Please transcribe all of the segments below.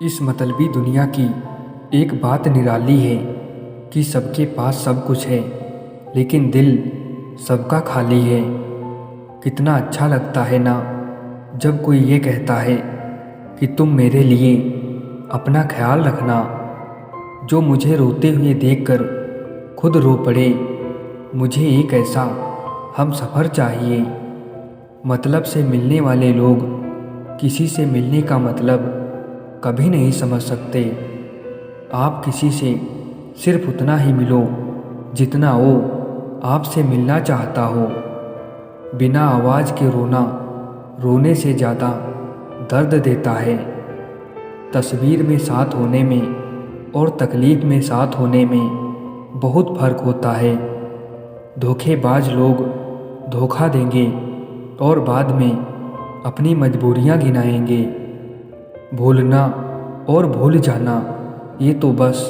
इस मतलबी दुनिया की एक बात निराली है कि सबके पास सब कुछ है, लेकिन दिल सबका खाली है। कितना अच्छा लगता है ना जब कोई ये कहता है कि तुम मेरे लिए अपना ख्याल रखना। जो मुझे रोते हुए देखकर खुद रो पड़े। मुझे एक ऐसा हम सफ़र चाहिए। मतलब से मिलने वाले लोग किसी से मिलने का मतलब कभी नहीं समझ सकते। आप किसी से सिर्फ उतना ही मिलो जितना वो आपसे मिलना चाहता हो। बिना आवाज़ के रोना रोने से ज़्यादा दर्द देता है। तस्वीर में साथ होने में और तकलीफ़ में साथ होने में बहुत फ़र्क होता है। धोखेबाज लोग धोखा देंगे और बाद में अपनी मजबूरियां गिनाएंगे। भूलना और भूल जाना ये तो बस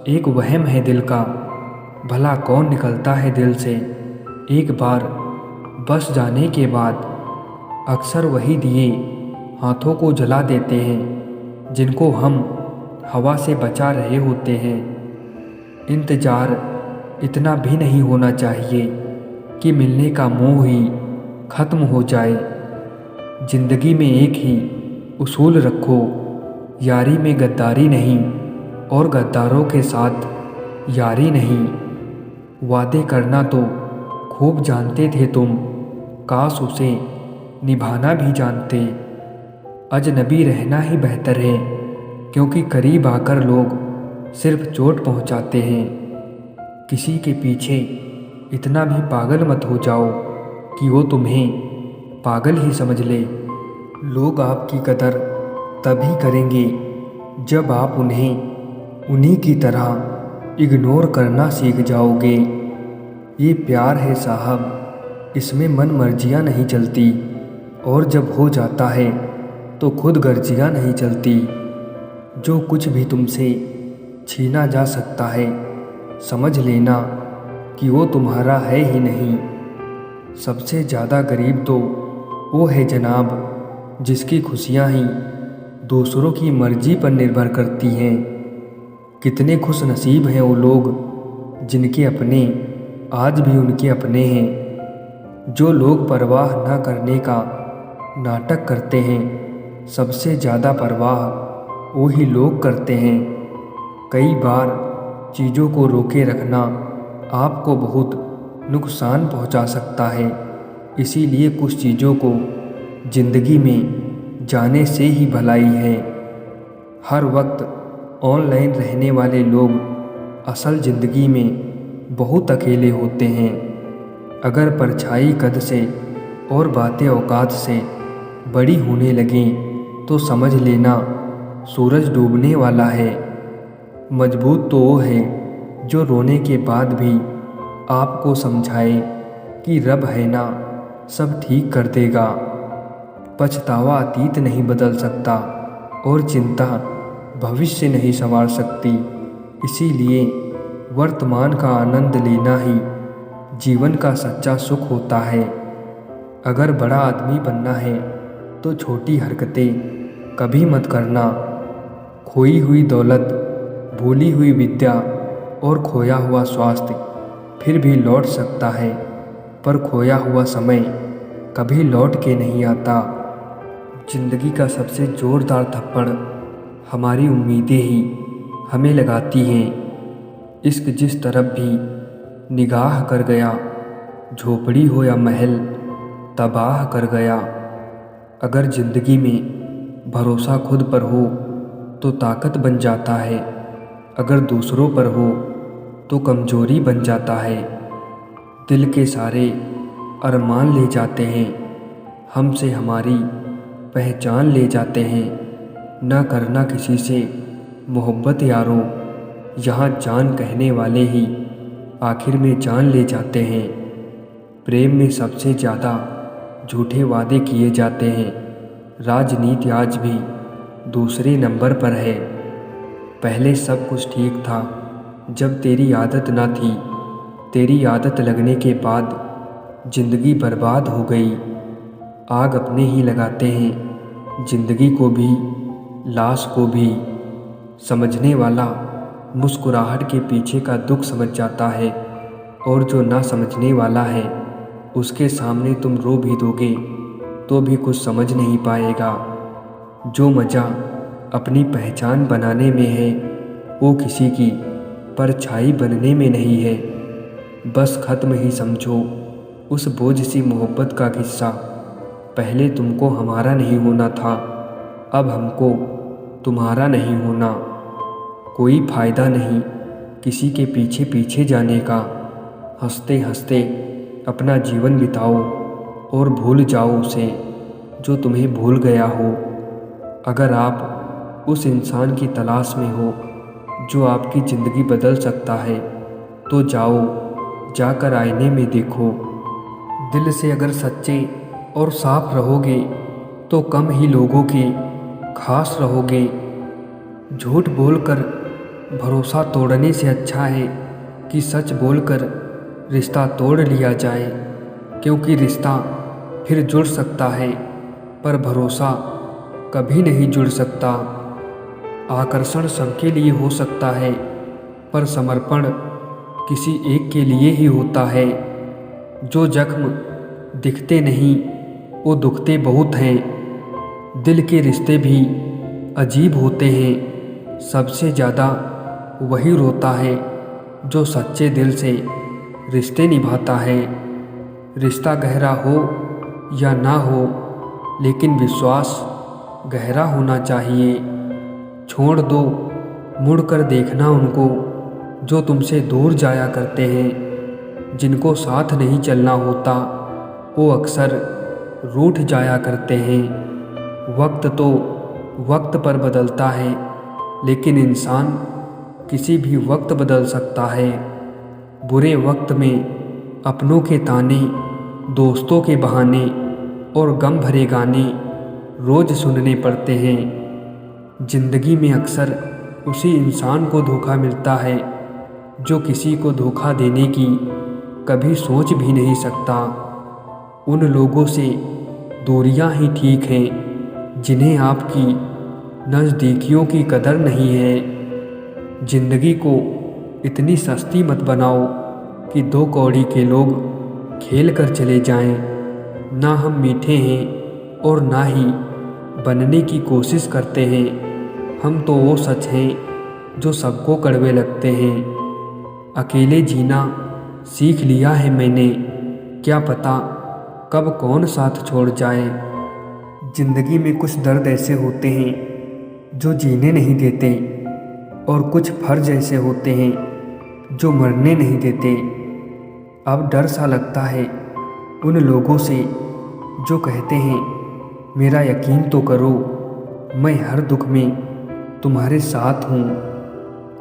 एक वहम है दिल का। भला कौन निकलता है दिल से एक बार बस जाने के बाद। अक्सर वही दिए हाथों को जला देते हैं जिनको हम हवा से बचा रहे होते हैं। इंतज़ार इतना भी नहीं होना चाहिए कि मिलने का मोह ही ख़त्म हो जाए। ज़िंदगी में एक ही उसूल रखो, यारी में गद्दारी नहीं और गद्दारों के साथ यारी नहीं। वादे करना तो खूब जानते थे तुम, काश उसे निभाना भी जानते। अजनबी रहना ही बेहतर है, क्योंकि करीब आकर लोग सिर्फ चोट पहुंचाते हैं। किसी के पीछे इतना भी पागल मत हो जाओ कि वो तुम्हें पागल ही समझ ले। लोग आपकी कदर तभी करेंगे जब आप उन्हें उन्हीं की तरह इग्नोर करना सीख जाओगे। ये प्यार है साहब, इसमें मन मर्जियाँ नहीं चलती, और जब हो जाता है तो खुद गर्जियाँ नहीं चलती। जो कुछ भी तुमसे छीना जा सकता है समझ लेना कि वो तुम्हारा है ही नहीं। सबसे ज़्यादा गरीब तो वो है जनाब जिसकी खुशियाँ ही दूसरों की मर्जी पर निर्भर करती हैं। कितने खुश नसीब हैं वो लोग जिनके अपने आज भी उनके अपने हैं। जो लोग परवाह ना करने का नाटक करते हैं, सबसे ज़्यादा परवाह वही लोग करते हैं। कई बार चीज़ों को रोके रखना आपको बहुत नुकसान पहुंचा सकता है, इसीलिए कुछ चीज़ों को ज़िंदगी में जाने से ही भलाई है। हर वक्त ऑनलाइन रहने वाले लोग असल ज़िंदगी में बहुत अकेले होते हैं। अगर परछाई कद से और बातें औकात से बड़ी होने लगें तो समझ लेना सूरज डूबने वाला है। मजबूत तो वो है जो रोने के बाद भी आपको समझाए कि रब है ना, सब ठीक कर देगा। पछतावा अतीत नहीं बदल सकता और चिंता भविष्य नहीं संवार सकती, इसीलिए वर्तमान का आनंद लेना ही जीवन का सच्चा सुख होता है। अगर बड़ा आदमी बनना है तो छोटी हरकतें कभी मत करना। खोई हुई दौलत, भूली हुई विद्या और खोया हुआ स्वास्थ्य फिर भी लौट सकता है, पर खोया हुआ समय कभी लौट के नहीं आता। जिंदगी का सबसे ज़ोरदार थप्पड़ हमारी उम्मीदें ही हमें लगाती हैं। इश्क जिस तरफ भी निगाह कर गया, झोपड़ी हो या महल तबाह कर गया। अगर ज़िंदगी में भरोसा खुद पर हो तो ताकत बन जाता है, अगर दूसरों पर हो तो कमज़ोरी बन जाता है। दिल के सारे अरमान ले जाते हैं, हमसे हमारी पहचान ले जाते हैं। न करना किसी से मोहब्बत यारों, यहाँ जान कहने वाले ही आखिर में जान ले जाते हैं। प्रेम में सबसे ज़्यादा झूठे वादे किए जाते हैं। राजनीति आज भी दूसरे नंबर पर है। पहले सब कुछ ठीक था जब तेरी आदत ना थी, तेरी आदत लगने के बाद ज़िंदगी बर्बाद हो गई। आग अपने ही लगाते हैं, ज़िंदगी को भी लाश को भी। समझने वाला मुस्कुराहट के पीछे का दुख समझ जाता है, और जो ना समझने वाला है उसके सामने तुम रो भी दोगे तो भी कुछ समझ नहीं पाएगा। जो मज़ा अपनी पहचान बनाने में है वो किसी की परछाई बनने में नहीं है। बस ख़त्म ही समझो उस बोझ सी मोहब्बत का किस्सा। पहले तुमको हमारा नहीं होना था, अब हमको तुम्हारा नहीं होना। कोई फ़ायदा नहीं किसी के पीछे पीछे जाने का। हंसते हंसते अपना जीवन बिताओ और भूल जाओ उसे जो तुम्हें भूल गया हो। अगर आप उस इंसान की तलाश में हो जो आपकी ज़िंदगी बदल सकता है तो जाओ, जाकर आईने में देखो। दिल से अगर सच्चे और साफ रहोगे तो कम ही लोगों के खास रहोगे। झूठ बोलकर भरोसा तोड़ने से अच्छा है कि सच बोलकर रिश्ता तोड़ लिया जाए, क्योंकि रिश्ता फिर जुड़ सकता है पर भरोसा कभी नहीं जुड़ सकता। आकर्षण सबके लिए हो सकता है पर समर्पण किसी एक के लिए ही होता है। जो जख्म दिखते नहीं वो दुखते बहुत हैं। दिल के रिश्ते भी अजीब होते हैं। सबसे ज़्यादा वही रोता है जो सच्चे दिल से रिश्ते निभाता है। रिश्ता गहरा हो या ना हो, लेकिन विश्वास गहरा होना चाहिए। छोड़ दो मुड़कर देखना उनको जो तुमसे दूर जाया करते हैं। जिनको साथ नहीं चलना होता वो अक्सर रूठ जाया करते हैं। वक्त तो वक्त पर बदलता है, लेकिन इंसान किसी भी वक्त बदल सकता है। बुरे वक्त में अपनों के ताने, दोस्तों के बहाने और गम भरे गाने रोज़ सुनने पड़ते हैं। ज़िंदगी में अक्सर उसी इंसान को धोखा मिलता है जो किसी को धोखा देने की कभी सोच भी नहीं सकता। उन लोगों से दूरियां ही ठीक हैं जिन्हें आपकी नज़दीकियों की कदर नहीं है। ज़िंदगी को इतनी सस्ती मत बनाओ कि दो कौड़ी के लोग खेल कर चले जाएं। ना हम मीठे हैं और ना ही बनने की कोशिश करते हैं। हम तो वो सच हैं जो सबको कड़वे लगते हैं। अकेले जीना सीख लिया है मैंने, क्या पता कब कौन साथ छोड़ जाए। ज़िंदगी में कुछ दर्द ऐसे होते हैं जो जीने नहीं देते, और कुछ फर्ज ऐसे होते हैं जो मरने नहीं देते। अब डर सा लगता है उन लोगों से जो कहते हैं मेरा यकीन तो करो, मैं हर दुख में तुम्हारे साथ हूँ।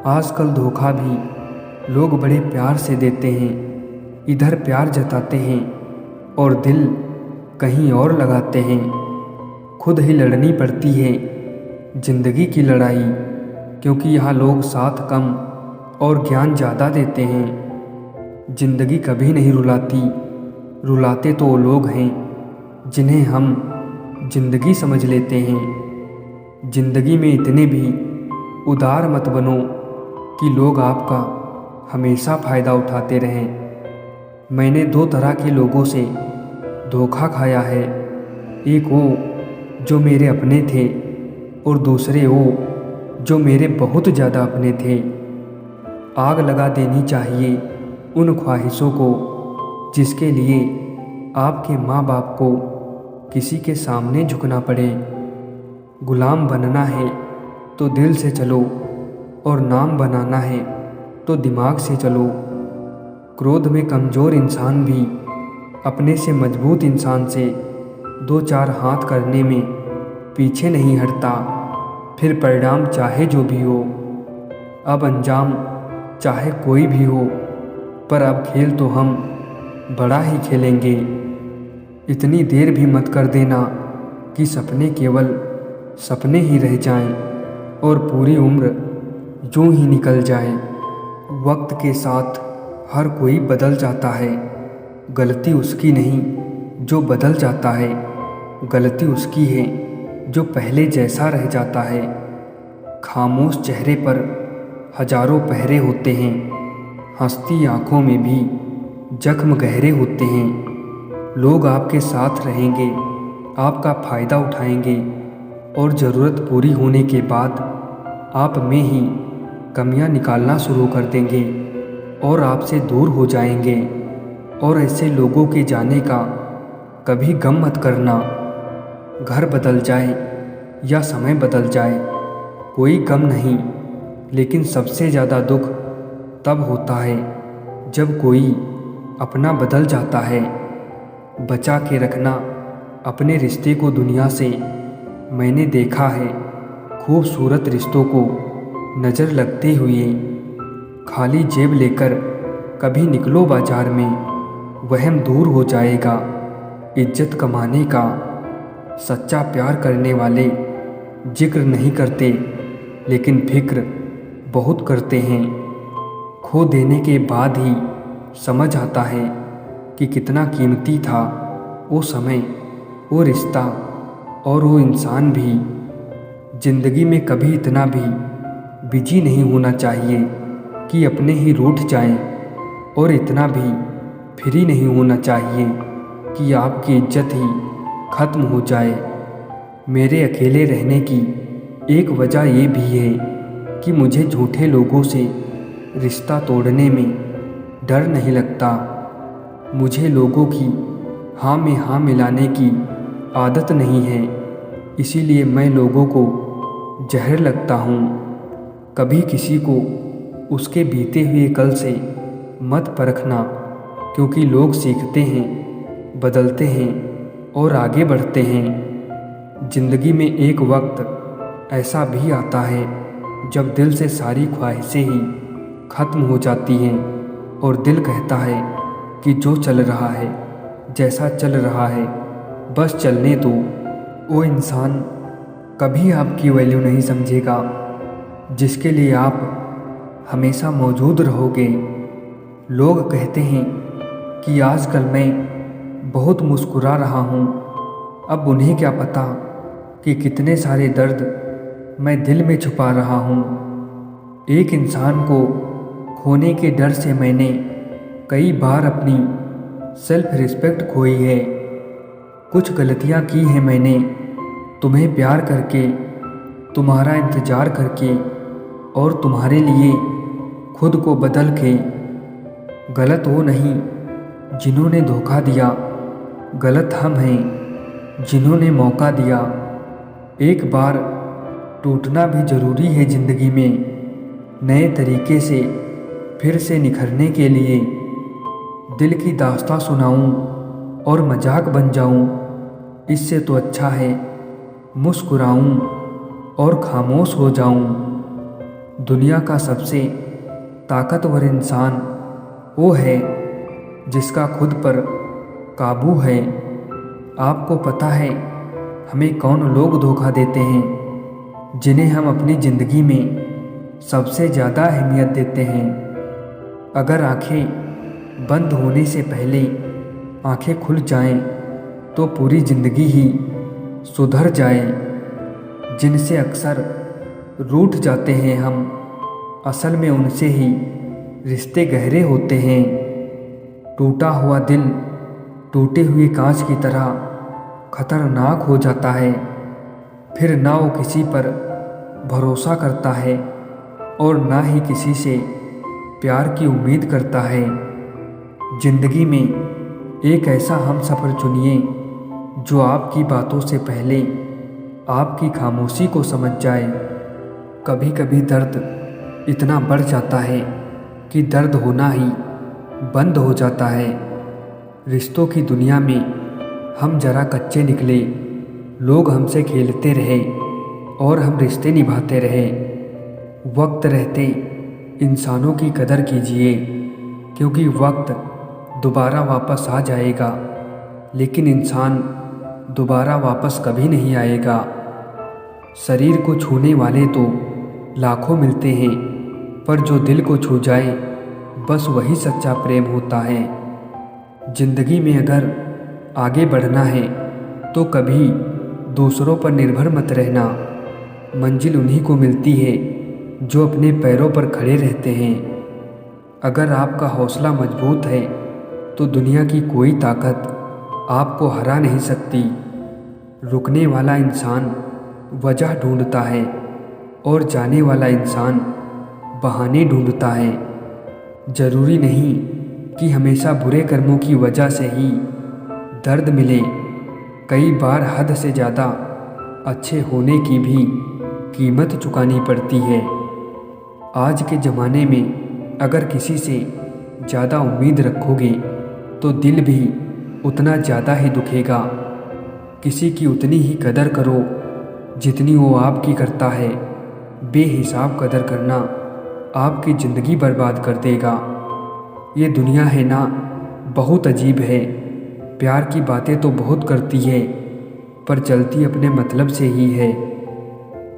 आजकल धोखा भी लोग बड़े प्यार से देते हैं। इधर प्यार जताते हैं और दिल कहीं और लगाते हैं। खुद ही लड़नी पड़ती है ज़िंदगी की लड़ाई, क्योंकि यहाँ लोग साथ कम और ज्ञान ज़्यादा देते हैं। ज़िंदगी कभी नहीं रुलाती, रुलाते तो वो लोग हैं जिन्हें हम ज़िंदगी समझ लेते हैं। ज़िंदगी में इतने भी उदार मत बनो कि लोग आपका हमेशा फ़ायदा उठाते रहें। मैंने दो तरह के लोगों से धोखा खाया है। एक वो जो मेरे अपने थे और दूसरे वो जो मेरे बहुत ज़्यादा अपने थे। आग लगा देनी चाहिए उन ख्वाहिशों को जिसके लिए आपके माँ बाप को किसी के सामने झुकना पड़े। गुलाम बनना है तो दिल से चलो, और नाम बनाना है तो दिमाग से चलो। क्रोध में कमज़ोर इंसान भी अपने से मजबूत इंसान से दो चार हाथ करने में पीछे नहीं हटता। फिर परिणाम चाहे जो भी हो, अब अंजाम चाहे कोई भी हो, पर अब खेल तो हम बड़ा ही खेलेंगे। इतनी देर भी मत कर देना कि सपने केवल सपने ही रह जाएं और पूरी उम्र यूं ही निकल जाए। वक्त के साथ हर कोई बदल जाता है। गलती उसकी नहीं जो बदल जाता है, गलती उसकी है जो पहले जैसा रह जाता है। खामोश चेहरे पर हजारों पहरे होते हैं, हंसती आंखों में भी जख्म गहरे होते हैं। लोग आपके साथ रहेंगे, आपका फ़ायदा उठाएंगे और ज़रूरत पूरी होने के बाद आप में ही कमियां निकालना शुरू कर देंगे और आपसे दूर हो जाएंगे। और ऐसे लोगों के जाने का कभी गम मत करना। घर बदल जाए या समय बदल जाए, कोई गम नहीं, लेकिन सबसे ज़्यादा दुख तब होता है जब कोई अपना बदल जाता है। बचा के रखना अपने रिश्ते को दुनिया से। मैंने देखा है खूबसूरत रिश्तों को नज़र लगते हुए। खाली जेब लेकर कभी निकलो बाजार में, वहम दूर हो जाएगा इज्जत कमाने का। सच्चा प्यार करने वाले जिक्र नहीं करते, लेकिन फिक्र बहुत करते हैं। खो देने के बाद ही समझ आता है कि कितना कीमती था वो समय, वो रिश्ता और वो इंसान भी। ज़िंदगी में कभी इतना भी बिजी नहीं होना चाहिए कि अपने ही रूठ जाएं, और इतना भी फ्री नहीं होना चाहिए कि आपकी इज्जत ही ख़त्म हो जाए। मेरे अकेले रहने की एक वजह ये भी है कि मुझे झूठे लोगों से रिश्ता तोड़ने में डर नहीं लगता। मुझे लोगों की हाँ में हाँ मिलाने की आदत नहीं है, इसीलिए मैं लोगों को जहर लगता हूँ। कभी किसी को उसके बीते हुए कल से मत परखना, क्योंकि लोग सीखते हैं, बदलते हैं और आगे बढ़ते हैं। ज़िंदगी में एक वक्त ऐसा भी आता है जब दिल से सारी ख्वाहिशें ही ख़त्म हो जाती हैं और दिल कहता है कि जो चल रहा है, जैसा चल रहा है, बस चलने दो। वो इंसान कभी आपकी वैल्यू नहीं समझेगा जिसके लिए आप हमेशा मौजूद रहोगे। लोग कहते हैं कि आजकल मैं बहुत मुस्कुरा रहा हूँ। अब उन्हें क्या पता कि कितने सारे दर्द मैं दिल में छुपा रहा हूँ। एक इंसान को खोने के डर से मैंने कई बार अपनी सेल्फ रिस्पेक्ट खोई है। कुछ गलतियाँ की हैं मैंने, तुम्हें प्यार करके, तुम्हारा इंतज़ार करके और तुम्हारे लिए खुद को बदल के। गलत वो नहीं जिन्होंने धोखा दिया, गलत हम हैं जिन्होंने मौका दिया। एक बार टूटना भी ज़रूरी है ज़िंदगी में, नए तरीके से फिर से निखरने के लिए। दिल की दास्तां सुनाऊं और मजाक बन जाऊं, इससे तो अच्छा है मुस्कुराऊं और खामोश हो जाऊं। दुनिया का सबसे ताकतवर इंसान वो है जिसका खुद पर काबू है। आपको पता है हमें कौन लोग धोखा देते हैं, जिन्हें हम अपनी ज़िंदगी में सबसे ज़्यादा अहमियत देते हैं। अगर आंखें बंद होने से पहले आंखें खुल जाएं, तो पूरी ज़िंदगी ही सुधर जाए। जिनसे अक्सर रूठ जाते हैं हम, असल में उनसे ही रिश्ते गहरे होते हैं। टूटा हुआ दिल टूटे हुए कांच की तरह खतरनाक हो जाता है। फिर ना वो किसी पर भरोसा करता है और ना ही किसी से प्यार की उम्मीद करता है। ज़िंदगी में एक ऐसा हम सफ़र चुनिए जो आपकी बातों से पहले आपकी खामोशी को समझ जाए। कभी कभी दर्द इतना बढ़ जाता है कि दर्द होना ही बंद हो जाता है। रिश्तों की दुनिया में हम जरा कच्चे निकले, लोग हमसे खेलते रहे और हम रिश्ते निभाते रहे। वक्त रहते इंसानों की कदर कीजिए, क्योंकि वक्त दोबारा वापस आ जाएगा, लेकिन इंसान दोबारा वापस कभी नहीं आएगा। शरीर को छूने वाले तो लाखों मिलते हैं, पर जो दिल को छू जाए बस वही सच्चा प्रेम होता है। ज़िंदगी में अगर आगे बढ़ना है तो कभी दूसरों पर निर्भर मत रहना। मंजिल उन्हीं को मिलती है जो अपने पैरों पर खड़े रहते हैं। अगर आपका हौसला मजबूत है तो दुनिया की कोई ताकत आपको हरा नहीं सकती। रुकने वाला इंसान वजह ढूंढता है और जाने वाला इंसान बहाने ढूंढता है। ज़रूरी नहीं कि हमेशा बुरे कर्मों की वजह से ही दर्द मिले। कई बार हद से ज़्यादा अच्छे होने की भी कीमत चुकानी पड़ती है। आज के ज़माने में अगर किसी से ज़्यादा उम्मीद रखोगे तो दिल भी उतना ज़्यादा ही दुखेगा। किसी की उतनी ही कदर करो जितनी वो आपकी करता है। बेहिसाब कदर करना आपकी ज़िंदगी बर्बाद कर देगा। ये दुनिया है ना, बहुत अजीब है। प्यार की बातें तो बहुत करती है पर चलती अपने मतलब से ही है।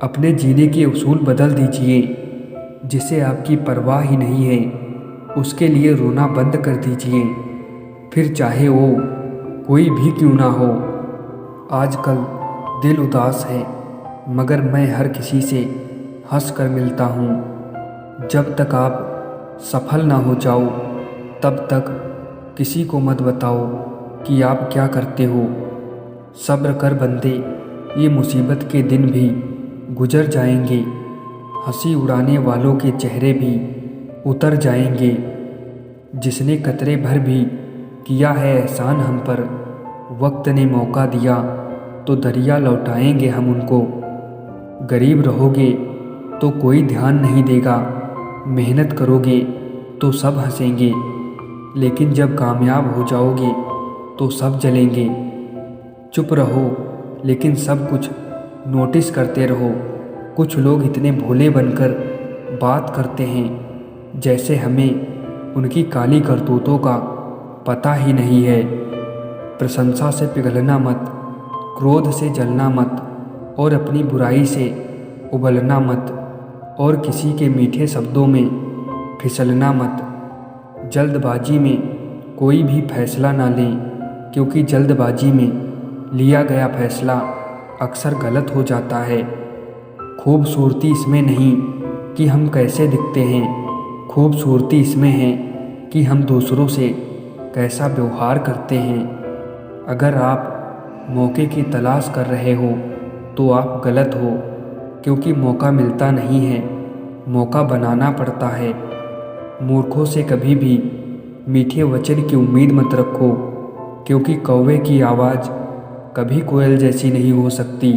अपने जीने के उसूल बदल दीजिए। जिसे आपकी परवाह ही नहीं है उसके लिए रोना बंद कर दीजिए, फिर चाहे वो कोई भी क्यों ना हो। आजकल दिल उदास है मगर मैं हर किसी से हंस कर मिलता हूँ। जब तक आप सफल ना हो जाओ तब तक किसी को मत बताओ कि आप क्या करते हो। सब्र कर बंदे, ये मुसीबत के दिन भी गुजर जाएंगे। हंसी उड़ाने वालों के चेहरे भी उतर जाएंगे। जिसने कतरे भर भी किया है एहसान हम पर, वक्त ने मौका दिया तो दरिया लौटाएंगे हम उनको। गरीब रहोगे तो कोई ध्यान नहीं देगा, मेहनत करोगे तो सब हंसेंगे, लेकिन जब कामयाब हो जाओगे तो सब जलेंगे। चुप रहो लेकिन सब कुछ नोटिस करते रहो। कुछ लोग इतने भोले बनकर बात करते हैं जैसे हमें उनकी काली करतूतों का पता ही नहीं है। प्रशंसा से पिघलना मत, क्रोध से जलना मत और अपनी बुराई से उबलना मत और किसी के मीठे शब्दों में फिसलना मत। जल्दबाजी में कोई भी फैसला ना लें क्योंकि जल्दबाजी में लिया गया फैसला अक्सर गलत हो जाता है। खूबसूरती इसमें नहीं कि हम कैसे दिखते हैं, खूबसूरती इसमें है कि हम दूसरों से कैसा व्यवहार करते हैं। अगर आप मौके की तलाश कर रहे हो तो आप गलत हो, क्योंकि मौका मिलता नहीं है, मौका बनाना पड़ता है। मूर्खों से कभी भी मीठे वचन की उम्मीद मत रखो, क्योंकि कौवे की आवाज़ कभी कोयल जैसी नहीं हो सकती।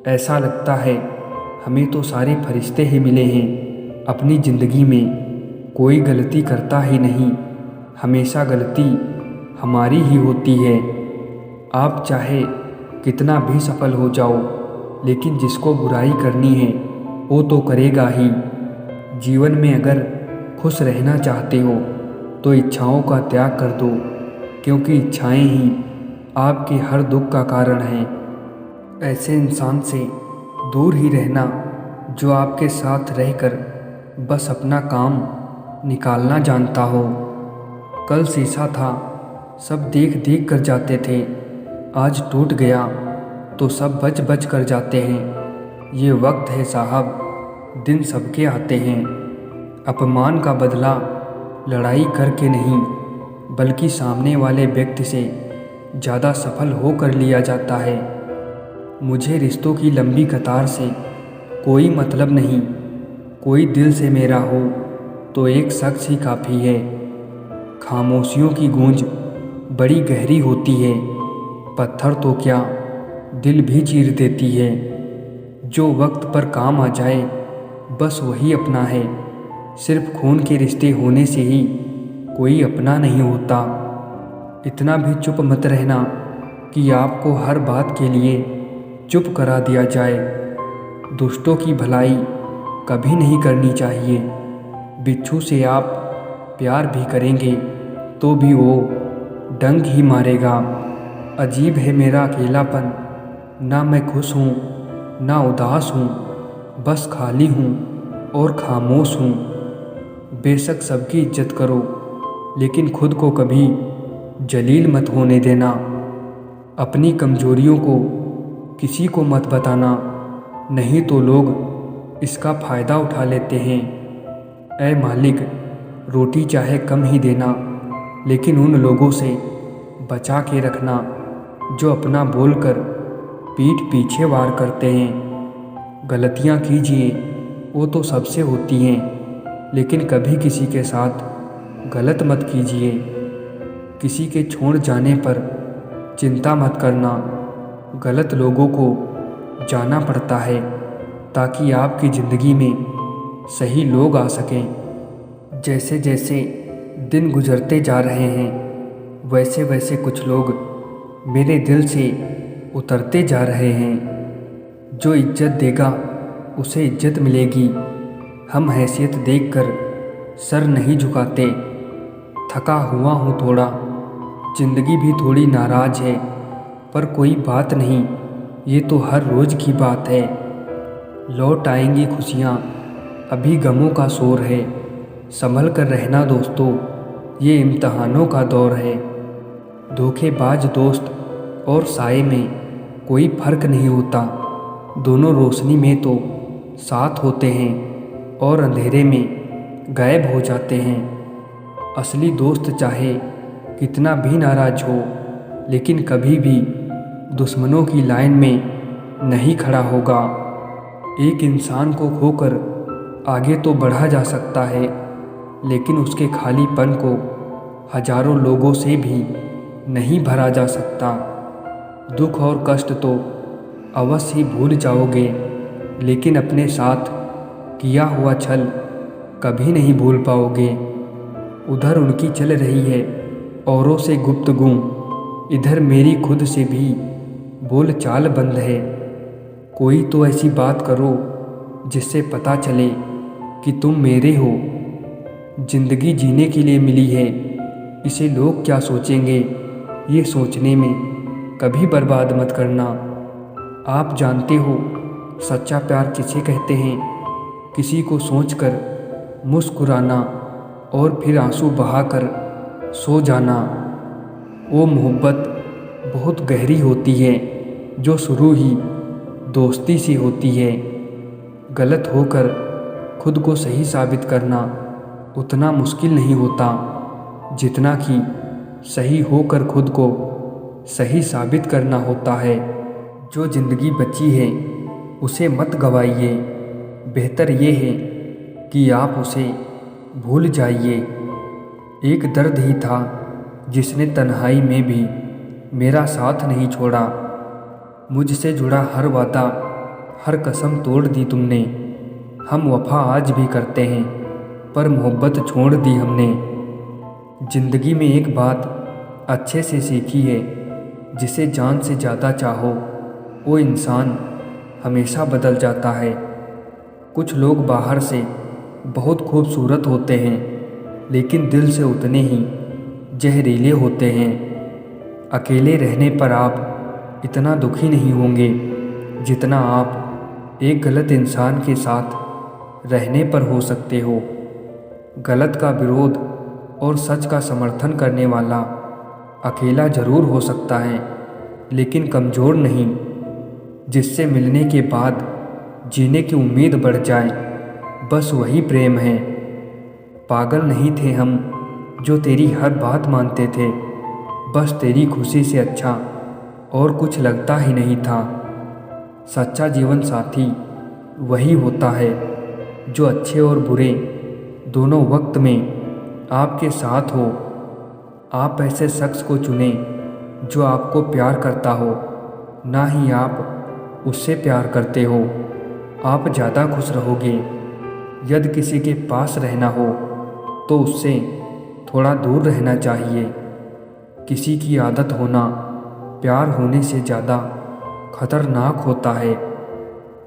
ऐसा लगता है हमें तो सारे फरिश्ते ही मिले हैं। अपनी ज़िंदगी में कोई गलती करता ही नहीं, हमेशा गलती हमारी ही होती है। आप चाहे कितना भी सफल हो जाओ, लेकिन जिसको बुराई करनी है वो तो करेगा ही। जीवन में अगर खुश रहना चाहते हो तो इच्छाओं का त्याग कर दो, क्योंकि इच्छाएं ही आपके हर दुख का कारण है। ऐसे इंसान से दूर ही रहना जो आपके साथ रहकर बस अपना काम निकालना जानता हो। कल शीशा था, सब देख देख कर जाते थे, आज टूट गया तो सब बच बच कर जाते हैं। ये वक्त है साहब, दिन सबके आते हैं। अपमान का बदला लड़ाई करके नहीं बल्कि सामने वाले व्यक्ति से ज़्यादा सफल होकर लिया जाता है। मुझे रिश्तों की लंबी कतार से कोई मतलब नहीं, कोई दिल से मेरा हो तो एक शख्स ही काफ़ी है। खामोशियों की गूंज बड़ी गहरी होती है, पत्थर तो क्या दिल भी चीर देती है। जो वक्त पर काम आ जाए बस वही अपना है। सिर्फ खून के रिश्ते होने से ही कोई अपना नहीं होता। इतना भी चुप मत रहना कि आपको हर बात के लिए चुप करा दिया जाए। दुष्टों की भलाई कभी नहीं करनी चाहिए। बिच्छू से आप प्यार भी करेंगे तो भी वो डंक ही मारेगा। अजीब है मेरा अकेलापन, ना मैं खुश हूँ ना उदास हूँ, बस खाली हूँ और खामोश हूँ। बेशक सबकी इज्जत करो, लेकिन खुद को कभी जलील मत होने देना। अपनी कमजोरियों को किसी को मत बताना, नहीं तो लोग इसका फ़ायदा उठा लेते हैं। ऐ मालिक, रोटी चाहे कम ही देना, लेकिन उन लोगों से बचा के रखना जो अपना बोलकर पीठ पीछे वार करते हैं। गलतियाँ कीजिए, वो तो सबसे होती हैं, लेकिन कभी किसी के साथ गलत मत कीजिए। किसी के छोड़ जाने पर चिंता मत करना। गलत लोगों को जाना पड़ता है ताकि आपकी ज़िंदगी में सही लोग आ सकें। जैसे जैसे दिन गुजरते जा रहे हैं, वैसे वैसे कुछ लोग मेरे दिल से उतरते जा रहे हैं। जो इज्जत देगा उसे इज्जत मिलेगी। हम हैसियत देखकर सर नहीं झुकाते। थका हुआ हूँ थोड़ा, ज़िंदगी भी थोड़ी नाराज़ है, पर कोई बात नहीं, ये तो हर रोज़ की बात है। लौट आएंगी खुशियाँ, अभी गमों का शोर है। संभल कर रहना दोस्तों, ये इम्तहानों का दौर है। धोखेबाज दोस्त और साए में कोई फ़र्क नहीं होता। दोनों रोशनी में तो साथ होते हैं और अंधेरे में गायब हो जाते हैं। असली दोस्त चाहे कितना भी नाराज़ हो, लेकिन कभी भी दुश्मनों की लाइन में नहीं खड़ा होगा। एक इंसान को खोकर आगे तो बढ़ा जा सकता है, लेकिन उसके खालीपन को हजारों लोगों से भी नहीं भरा जा सकता। दुख और कष्ट तो अवश्य ही भूल जाओगे, लेकिन अपने साथ किया हुआ छल कभी नहीं भूल पाओगे। उधर उनकी चल रही है औरों से गुफ्तगू, इधर मेरी खुद से भी बोल चाल बंद है। कोई तो ऐसी बात करो जिससे पता चले कि तुम मेरे हो। जिंदगी जीने के लिए मिली है, इसे लोग क्या सोचेंगे, ये सोचने में कभी बर्बाद मत करना। आप जानते हो सच्चा प्यार किसे कहते हैं? किसी को सोचकर मुस्कुराना और फिर आंसू बहाकर सो जाना। वो मोहब्बत बहुत गहरी होती है जो शुरू ही दोस्ती से होती है। गलत होकर खुद को सही साबित करना उतना मुश्किल नहीं होता जितना कि सही होकर खुद को सही साबित करना होता है। जो ज़िंदगी बची है उसे मत गवाइए। बेहतर ये है कि आप उसे भूल जाइए। एक दर्द ही था जिसने तन्हाई में भी मेरा साथ नहीं छोड़ा। मुझसे जुड़ा हर वादा, हर कसम तोड़ दी तुमने। हम वफा आज भी करते हैं, पर मोहब्बत छोड़ दी हमने। ज़िंदगी में एक बात अच्छे से सीखी है, जिसे जान से ज़्यादा चाहो वो इंसान हमेशा बदल जाता है। कुछ लोग बाहर से बहुत खूबसूरत होते हैं, लेकिन दिल से उतने ही जहरीले होते हैं। अकेले रहने पर आप इतना दुखी नहीं होंगे जितना आप एक गलत इंसान के साथ रहने पर हो सकते हो। गलत का विरोध और सच का समर्थन करने वाला अकेला ज़रूर हो सकता है, लेकिन कमज़ोर नहीं। जिससे मिलने के बाद जीने की उम्मीद बढ़ जाए, बस वही प्रेम है। पागल नहीं थे हम जो तेरी हर बात मानते थे। बस तेरी खुशी से अच्छा और कुछ लगता ही नहीं था। सच्चा जीवन साथी वही होता है जो अच्छे और बुरे दोनों वक्त में आपके साथ हो। आप ऐसे शख्स को चुनें जो आपको प्यार करता हो, ना ही आप उससे प्यार करते हो। आप ज़्यादा खुश रहोगे। यदि किसी के पास रहना हो तो उससे थोड़ा दूर रहना चाहिए। किसी की आदत होना प्यार होने से ज़्यादा खतरनाक होता है।